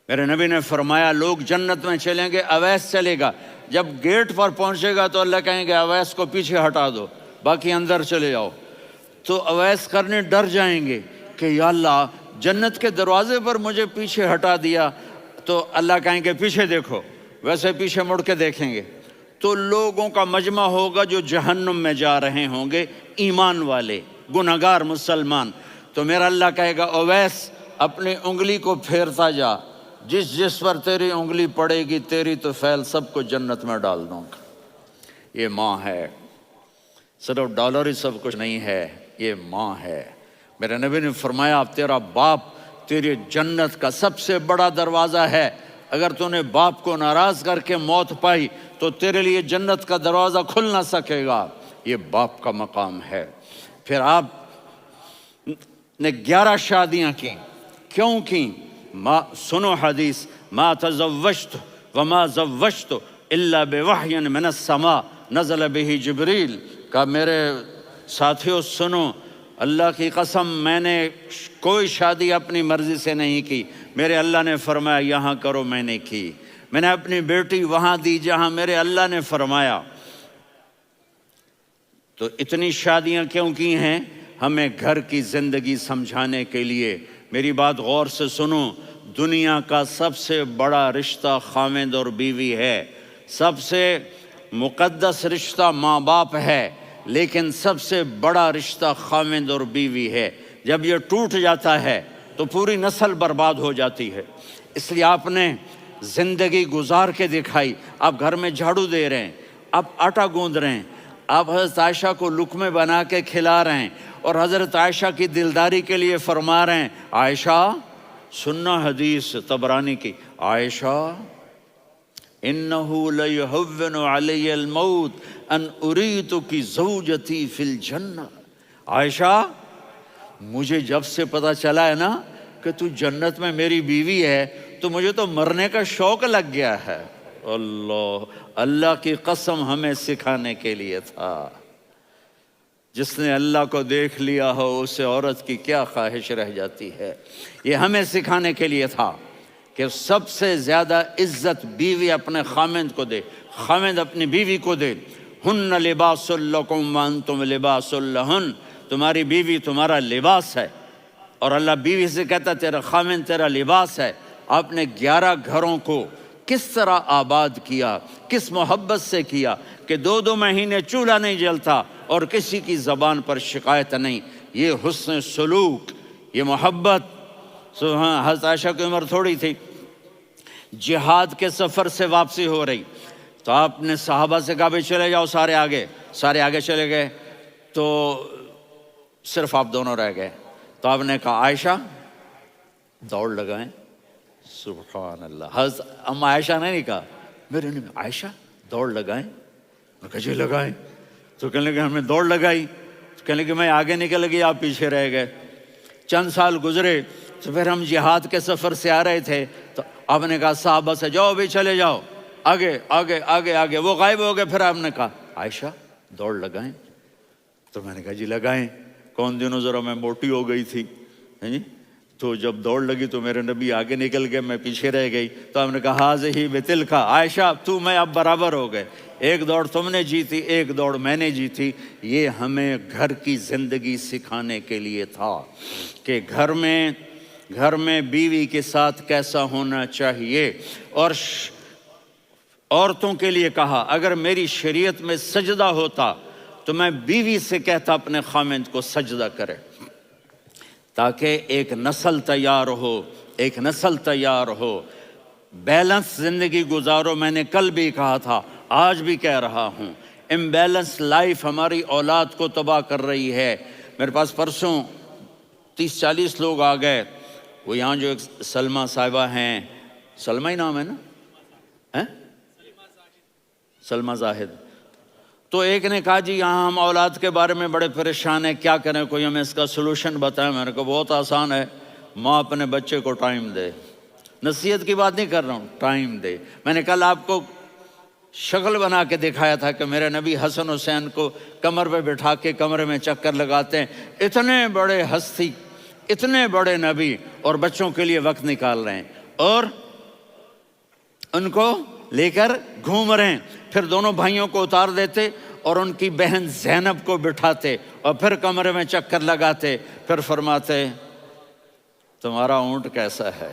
میرے نبی نے فرمایا لوگ جنت میں چلیں گے، اویس چلے گا، جب گیٹ پر پہنچے گا تو اللہ کہیں گے اویس کو پیچھے ہٹا دو، باقی اندر چلے جاؤ۔ تو اویس کرنے ڈر جائیں گے کہ یا اللہ جنت کے دروازے پر مجھے پیچھے ہٹا دیا، تو اللہ کہیں گے پیچھے دیکھو، ویسے پیچھے مڑ کے دیکھیں گے تو لوگوں کا مجمع ہوگا جو جہنم میں جا رہے ہوں گے، ایمان والے، گنہگار مسلمان۔ تو میرا اللہ کہے گا اویس اپنی انگلی کو پھیرتا جا، جس جس پر تیری انگلی پڑے گی تیری تو فیل سب کو جنت میں ڈال دوں گا۔ یہ ماں ہے، صرف ڈالر ہی سب کچھ نہیں ہے، یہ ماں ہے۔ میرے نبی نے فرمایا اب تیرا باپ تیری جنت کا سب سے بڑا دروازہ ہے، اگر تو نے باپ کو ناراض کر کے موت پائی تو تیرے لیے جنت کا دروازہ کھل نہ سکے گا، یہ باپ کا مقام ہے۔ پھر آپ نے 11 شادیاں کی، کیوں کی؟ سنو حدیث، ما تزوجت وما زوجت الا بوحی من السماء نزل به جبریل، کہا میرے ساتھیوں سنو، اللہ کی قسم میں نے کوئی شادی اپنی مرضی سے نہیں کی، میرے اللہ نے فرمایا یہاں کرو، میں نے کی۔ میں نے اپنی بیٹی وہاں دی جہاں میرے اللہ نے فرمایا۔ تو اتنی شادیاں کیوں کی ہیں؟ ہمیں گھر کی زندگی سمجھانے کے لیے۔ میری بات غور سے سنو، دنیا کا سب سے بڑا رشتہ خاوند اور بیوی ہے، سب سے مقدس رشتہ ماں باپ ہے، لیکن سب سے بڑا رشتہ خاوند اور بیوی ہے۔ جب یہ ٹوٹ جاتا ہے تو پوری نسل برباد ہو جاتی ہے۔ اس لیے آپ نے زندگی گزار کے دکھائی۔ آپ گھر میں جھاڑو دے رہے ہیں، آپ آٹا گوندھ رہے ہیں، آپ حضرت عائشہ کو لقمے بنا کے کھلا رہے ہیں، اور حضرت عائشہ کی دلداری کے لیے فرما رہے ہیں عائشہ سننا حدیث طبرانی کی، عائشہ انہو لیہون علی الموت ان اریتک زوجتی فی الجنہ، عائشہ مجھے جب سے پتا چلا ہے نا کہ تو جنت میں میری بیوی ہے تو مجھے تو مرنے کا شوق لگ گیا ہے۔ اللہ کی قسم ہمیں سکھانے کے لیے تھا۔ جس نے اللہ کو دیکھ لیا ہو اسے عورت کی کیا خواہش رہ جاتی ہے۔ یہ ہمیں سکھانے کے لیے تھا کہ سب سے زیادہ عزت بیوی اپنے خاوند کو دے، خاوند اپنی بیوی کو دے۔ ہن لباس لکم وانتم لباس لہن، تمہاری بیوی تمہارا لباس ہے، اور اللہ بیوی سے کہتا تیرا خاوند تیرا لباس ہے۔ آپ نے 11 گھروں کو کس طرح آباد کیا، کس محبت سے کیا کہ 2 مہینے چولہا نہیں جلتا اور کسی کی زبان پر شکایت نہیں۔ یہ حسن سلوک، یہ محبت۔ حضرت عائشہ کی عمر تھوڑی تھی، جہاد کے سفر سے واپسی ہو رہی، تو آپ نے صحابہ سے کہا بھائی چلے جاؤ سارے آگے چلے گئے، تو صرف آپ دونوں رہ گئے۔ تو آپ نے کہا عائشہ دوڑ لگائیں، سبحان اللہ۔ حضرت اما عائشہ نے نہیں کہا، میرے نے عائشہ دوڑ لگائیں، میں کہا جی لگائیں۔ تو کہنے لگے ہمیں دوڑ لگائی، تو کہنے لگے میں آگے نکل گئی آپ پیچھے رہ گئے۔ چند سال گزرے تو پھر ہم جہاد کے سفر سے آ رہے تھے، تو آپ نے کہا صحابہ سے جاؤ بھی چلے جاؤ آگے آگے آگے آگے، وہ غائب ہو گئے۔ پھر آپ نے کہا عائشہ دوڑ لگائیں، تو میں نے کہا جی لگائیں۔ کون دنوں ذرا میں موٹی ہو گئی تھی، تو جب دوڑ لگی تو میرے نبی آگے نکل گئے، میں پیچھے رہ گئی۔ تو ہم نے کہا ہاذہ بتلک، عائشہ تو میں اب برابر ہو گئے، ایک دوڑ تم نے جیتی ایک دوڑ میں نے جیتی۔ یہ ہمیں گھر کی زندگی سکھانے کے لیے تھا کہ گھر میں بیوی کے ساتھ کیسا ہونا چاہیے۔ اور عورتوں کے لیے کہا اگر میری شریعت میں سجدہ ہوتا تو میں بیوی سے کہتا اپنے خاوند کو سجدہ کرے، تاکہ ایک نسل تیار ہو، بیلنس زندگی گزارو۔ میں نے کل بھی کہا تھا، آج بھی کہہ رہا ہوں، امبیلنس لائف ہماری اولاد کو تباہ کر رہی ہے۔ میرے پاس پرسوں 30-40 لوگ آ گئے، وہ یہاں جو ایک سلمہ صاحبہ ہیں، سلمہ ہی نام ہے نا، سلمہ زاہد، تو ایک نے کہا جی یہاں ہم اولاد کے بارے میں بڑے پریشان ہیں، کیا کریں، کوئی ہمیں اس کا سلوشن بتائیں۔ میں نے کہا بہت آسان ہے، ماں اپنے بچے کو ٹائم دے۔ نصیحت کی بات نہیں کر رہا ہوں، ٹائم دے۔ میں نے کل آپ کو شکل بنا کے دکھایا تھا کہ میرے نبی حسن حسین کو کمر پہ بٹھا کے کمرے میں چکر لگاتے ہیں۔ اتنے بڑے ہستی، اتنے بڑے نبی، اور بچوں کے لیے وقت نکال رہے ہیں اور ان کو لے کر گھوم رہے ہیں۔ پھر دونوں بھائیوں کو اتار دیتے اور ان کی بہن زینب کو بٹھاتے اور پھر کمرے میں چکر لگاتے، پھر فرماتے تمہارا اونٹ کیسا ہے۔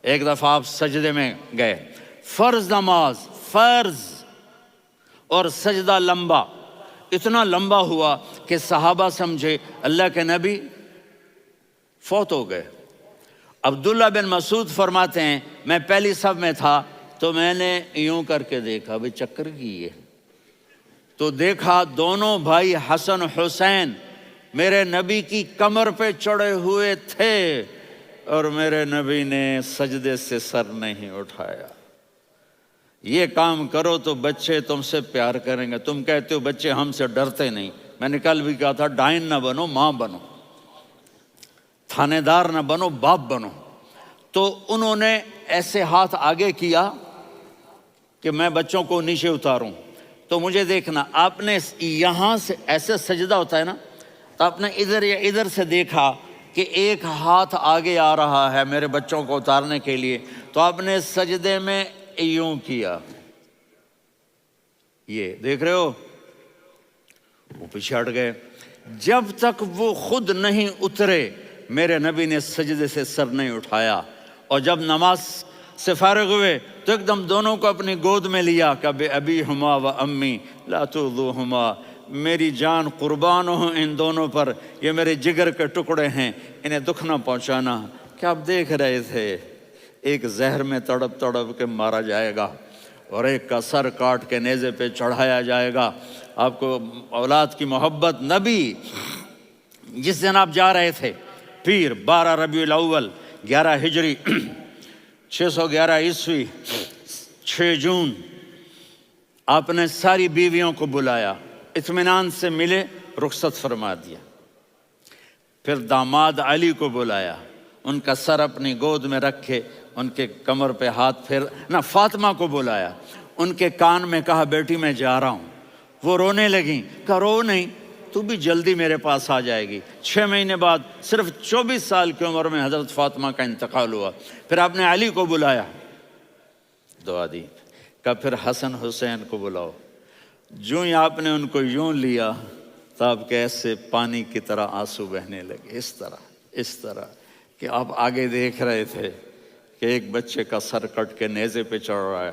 ایک دفعہ آپ سجدے میں گئے، فرض نماز، فرض، اور سجدہ لمبا، اتنا لمبا ہوا کہ صحابہ سمجھے اللہ کے نبی فوت ہو گئے۔ عبداللہ بن مسعود فرماتے ہیں میں پہلی صف میں تھا تو میں نے یوں کر کے دیکھا، بھئی چکر کی ہے، تو دیکھا دونوں بھائی حسن حسین میرے نبی کی کمر پہ چڑھے ہوئے تھے اور میرے نبی نے سجدے سے سر نہیں اٹھایا۔ یہ کام کرو تو بچے تم سے پیار کریں گے۔ تم کہتے ہو بچے ہم سے ڈرتے نہیں، میں نے کل بھی کہا تھا ڈائن نہ بنو، ماں بنو، تھانے دار نہ بنو، باپ بنو۔ تو انہوں نے ایسے ہاتھ آگے کیا کہ میں بچوں کو نیچے اتاروں، تو مجھے دیکھنا، آپ نے یہاں سے ایسے سجدہ ہوتا ہے نا، تو آپ نے ادھر یا ادھر سے دیکھا کہ ایک ہاتھ آگے آ رہا ہے میرے بچوں کو اتارنے کے لیے، تو آپ نے سجدے میں یوں کیا، یہ دیکھ رہے ہو، وہ پیچھے ہٹ گئے۔ جب تک وہ خود نہیں اترے میرے نبی نے سجدے سے سر نہیں اٹھایا، اور جب نماز سے فارغ ہوئے تو ایک دم دونوں کو اپنی گود میں لیا کہ ابی ہما و امی لا تؤذوہما، میری جان قربان ہو ان دونوں پر، یہ میرے جگر کے ٹکڑے ہیں، انہیں دکھ نہ پہنچانا۔ کیا آپ دیکھ رہے تھے ایک زہر میں تڑپ تڑپ کے مارا جائے گا اور ایک کا سر کاٹ کے نیزے پہ چڑھایا جائے گا۔ آپ کو اولاد کی محبت، نبی جس دن آپ جا رہے تھے پیر 12 ربیع الاول 11 ہجری 611 عیسوی 6 جون، آپ نے ساری بیویوں کو بلایا، اطمینان سے ملے، رخصت فرما دیا۔ پھر داماد علی کو بلایا، ان کا سر اپنی گود میں رکھے، ان کے کمر پہ ہاتھ پھیر نہ، فاطمہ کو بلایا، ان کے کان میں کہا بیٹی میں جا رہا ہوں۔ وہ رونے لگیں، کہا رو نہیں، تو بھی جلدی میرے پاس آ جائے گی۔ 6 مہینے بعد صرف 24 سال کی عمر میں حضرت فاطمہ کا انتقال ہوا۔ پھر آپ نے علی کو بلایا، دعا دی، کہا پھر حسن حسین کو بلاؤ۔ جو ہی آپ نے ان کو یوں لیا تو آپ کے ایسے پانی کی طرح آنسو بہنے لگے، اس طرح کہ آپ آگے دیکھ رہے تھے کہ ایک بچے کا سر کٹ کے نیزے پہ چڑھ رہا ہے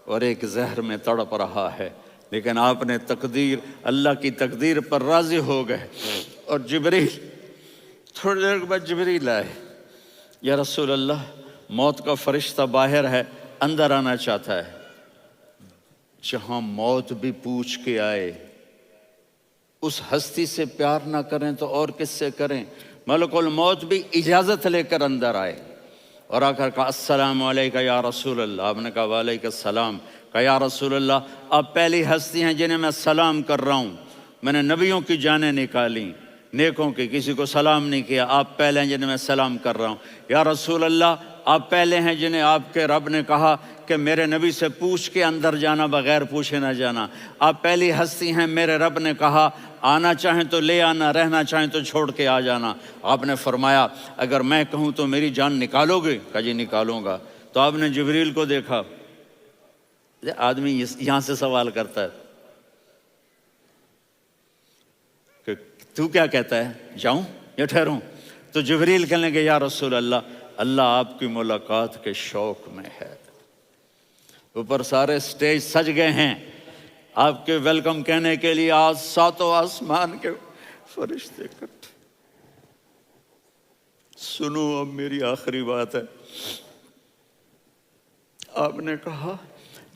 اور ایک زہر میں تڑپ رہا ہے، لیکن آپ نے تقدیر، اللہ کی تقدیر پر راضی ہو گئے۔ اور جبریل، تھوڑی دیر کے بعد جبریل آئے، یا رسول اللہ موت کا فرشتہ باہر ہے، اندر آنا چاہتا ہے۔ جہاں موت بھی پوچھ کے آئے، اس ہستی سے پیار نہ کریں تو اور کس سے کریں؟ ملک الموت بھی اجازت لے کر اندر آئے اور آ کر کہا السلام علیکہ یا رسول اللہ۔ آپ نے کہا وعلیکم السلام۔ کہا یا رسول اللہ آپ پہلی ہستی ہیں جنہیں میں سلام کر رہا ہوں، میں نے نبیوں کی جانیں نکالی، نیکوں کی، کسی کو سلام نہیں کیا، آپ پہلے ہیں جنہیں میں سلام کر رہا ہوں۔ یا رسول اللہ آپ پہلے ہیں جنہیں آپ کے رب نے کہا کہ میرے نبی سے پوچھ کے اندر جانا، بغیر پوچھے نہ جانا۔ آپ پہلی ہستی ہیں، میرے رب نے کہا آنا چاہیں تو لے آنا، رہنا چاہیں تو چھوڑ کے آ جانا۔ آپ نے فرمایا اگر میں کہوں تو میری جان نکالو گے؟ کہا جی نکالوں گا۔ تو آپ نے جبریل کو دیکھا، آدمی یہاں سے سوال کرتا ہے کہ تو کیا کہتا ہے، جاؤں یا ٹھہروں؟ تو جبریل کہنے لگے یا رسول اللہ، اللہ آپ کی ملاقات کے شوق میں ہے۔ اوپر سارے سٹیج سج گئے ہیں آپ کے ویلکم کہنے کے لیے، آج 7 آسمان کے فرشتے اکٹھے۔ سنو اب میری آخری بات ہے۔ آپ نے کہا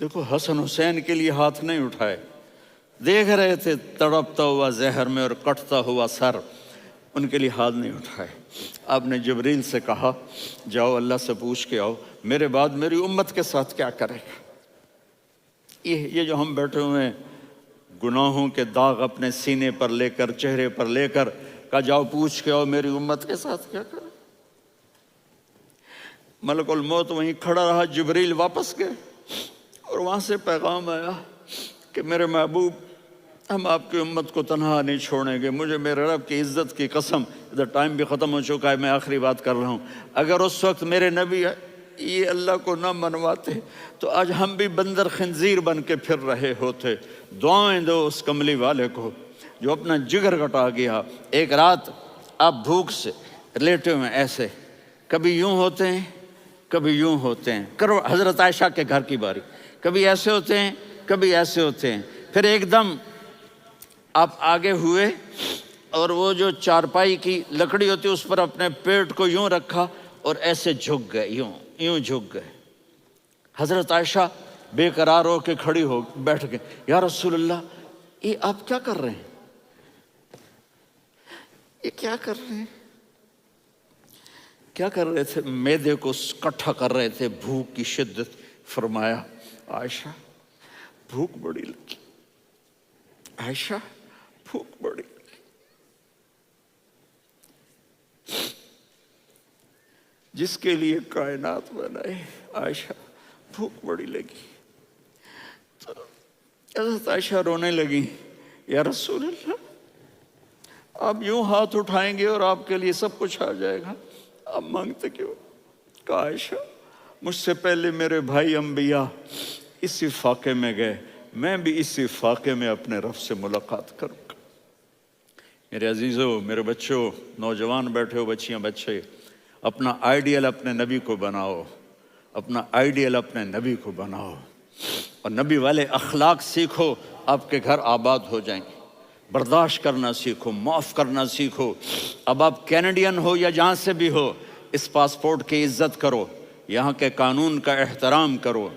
دیکھو حسن حسین کے لیے ہاتھ نہیں اٹھائے، دیکھ رہے تھے تڑپتا ہوا زہر میں اور کٹتا ہوا سر، ان کے لیے ہاتھ نہیں اٹھائے۔ آپ نے جبریل سے کہا جاؤ اللہ سے پوچھ کے آؤ میرے بعد میری امت کے ساتھ کیا کرے گا۔ یہ جو ہم بیٹھے ہوئے ہیں گناہوں کے داغ اپنے سینے پر لے کر، چہرے پر لے کر، کہا جاؤ پوچھ کے آؤ میری امت کے ساتھ کیا کریں۔ ملک الموت وہیں کھڑا رہا، جبریل واپس گئے اور وہاں سے پیغام آیا کہ میرے محبوب، ہم آپ کی امت کو تنہا نہیں چھوڑیں گے، مجھے میرے رب کی عزت کی قسم، ادھر ٹائم بھی ختم ہو چکا ہے، میں آخری بات کر رہا ہوں، اگر اس وقت میرے نبی یہ اللہ کو نہ منواتے تو آج ہم بھی بندر خنزیر بن کے پھر رہے ہوتے۔ دعائیں دو اس کملی والے کو جو اپنا جگر کٹا گیا۔ ایک رات آپ بھوک سے لیٹے ہوئے ایسے، کبھی یوں ہوتے ہیں کبھی یوں ہوتے ہیں، کرو حضرت عائشہ کے گھر کی باری، کبھی ایسے ہوتے ہیں کبھی ایسے ہوتے ہیں، پھر ایک دم آپ آگے ہوئے اور وہ جو چارپائی کی لکڑی ہوتی اس پر اپنے پیٹ کو یوں رکھا اور ایسے جھک گئے، یوں جھک گئے۔ حضرت عائشہ بے قرار ہو کے کھڑی ہو بیٹھ گئے، یا رسول اللہ یہ آپ کیا کر رہے ہیں؟ یہ کیا کر رہے ہیں؟ کیا کر رہے تھے؟ معدے کو کٹھا کر رہے تھے، بھوک کی شدت۔ فرمایا عائشہ بھوک بڑی لگی، عائشہ بھوک بڑی لگی، جس کے لیے کائنات بنائے عائشہ بھوک بڑی لگی۔ تو حضرت عائشہ رونے لگی، یا رسول اللہ آپ یوں ہاتھ اٹھائیں گے اور آپ کے لیے سب کچھ آ جائے گا، آپ مانگتے کیوں؟ کہا عائشہ مجھ سے پہلے میرے بھائی انبیاء اسی فاقے میں گئے، میں بھی اسی فاقے میں اپنے رب سے ملاقات کروں گا۔ میرے عزیزوں، میرے بچوں، نوجوان بیٹھے ہو، بچیاں بچے، اپنا آئیڈیل اپنے نبی کو بناؤ، اپنا آئیڈیل اپنے نبی کو بناؤ اور نبی والے اخلاق سیکھو، آپ کے گھر آباد ہو جائیں گے۔ برداشت کرنا سیکھو، معاف کرنا سیکھو۔ اب آپ کینیڈین ہو یا جہاں سے بھی ہو، اس پاسپورٹ کی عزت کرو، یہاں کے قانون کا احترام کرو،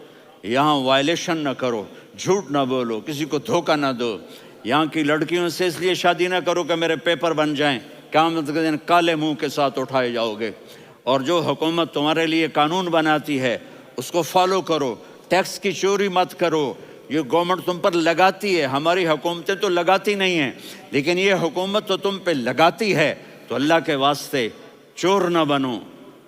یہاں وائلیشن نہ کرو، جھوٹ نہ بولو، کسی کو دھوکہ نہ دو۔ یہاں کی لڑکیوں سے اس لیے شادی نہ کرو کہ میرے پیپر بن جائیں، قیامت کے دن کالے منہ کے ساتھ اٹھائے جاؤ گے۔ اور جو حکومت تمہارے لیے قانون بناتی ہے اس کو فالو کرو، ٹیکس کی چوری مت کرو۔ یہ گورنمنٹ تم پر لگاتی ہے، ہماری حکومتیں تو لگاتی نہیں ہیں، لیکن یہ حکومت تو تم پہ لگاتی ہے، تو اللہ کے واسطے چور نہ بنو۔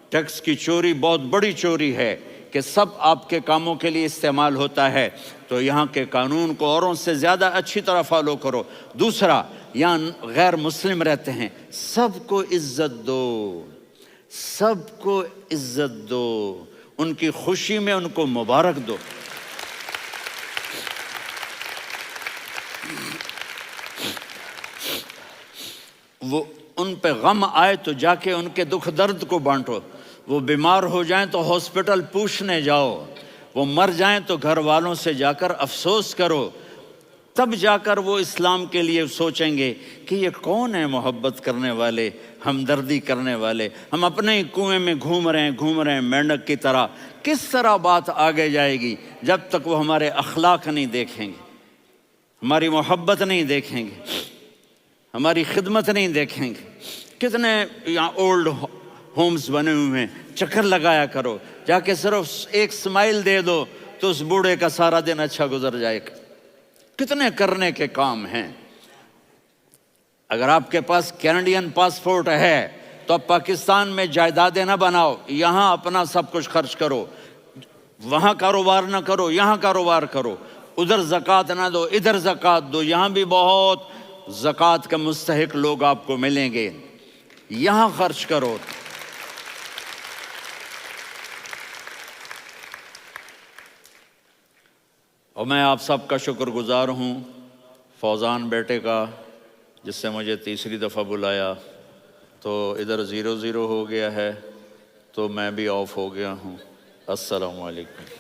ٹیکس کی چوری بہت بڑی چوری ہے کہ سب آپ کے کاموں کے لیے استعمال ہوتا ہے، تو یہاں کے قانون کو اوروں سے زیادہ اچھی طرح فالو کرو۔ دوسرا، یہاں غیر مسلم رہتے ہیں، سب کو عزت دو، سب کو عزت دو، ان کی خوشی میں ان کو مبارک دو۔ وہ ان پہ غم آئے تو جا کے ان کے دکھ درد کو بانٹو، وہ بیمار ہو جائیں تو ہاسپٹل پوچھنے جاؤ، وہ مر جائیں تو گھر والوں سے جا کر افسوس کرو، تب جا کر وہ اسلام کے لیے سوچیں گے کہ یہ کون ہے محبت کرنے والے، ہمدردی کرنے والے۔ ہم اپنے ہی کنویں میں گھوم رہے ہیں مینڈک کی طرح۔ کس طرح بات آگے جائے گی جب تک وہ ہمارے اخلاق نہیں دیکھیں گے، ہماری محبت نہیں دیکھیں گے، ہماری خدمت نہیں دیکھیں گے۔ کتنے یہاں اولڈ ہومز بنے ہوئے ہیں، چکر لگایا کرو، جا کے صرف ایک سمائل دے دو تو اس بوڑھے کا سارا دن اچھا گزر جائے گا۔ کتنے کرنے کے کام ہیں۔ اگر آپ کے پاس کینیڈین پاسپورٹ ہے تو اب پاکستان میں جائیدادیں نہ بناؤ، یہاں اپنا سب کچھ خرچ کرو، وہاں کاروبار نہ کرو، یہاں کاروبار کرو، ادھر زکوٰۃ نہ دو، ادھر زکوٰۃ دو، یہاں بھی بہت زکوٰۃ کے مستحق لوگ آپ کو ملیں گے، یہاں خرچ کرو۔ اور میں آپ سب کا شکر گزار ہوں، فوزان بیٹے کا، جس سے مجھے تیسری دفعہ بلایا، تو ادھر 0-0 ہو گیا ہے تو میں بھی آف ہو گیا ہوں۔ السلام علیکم۔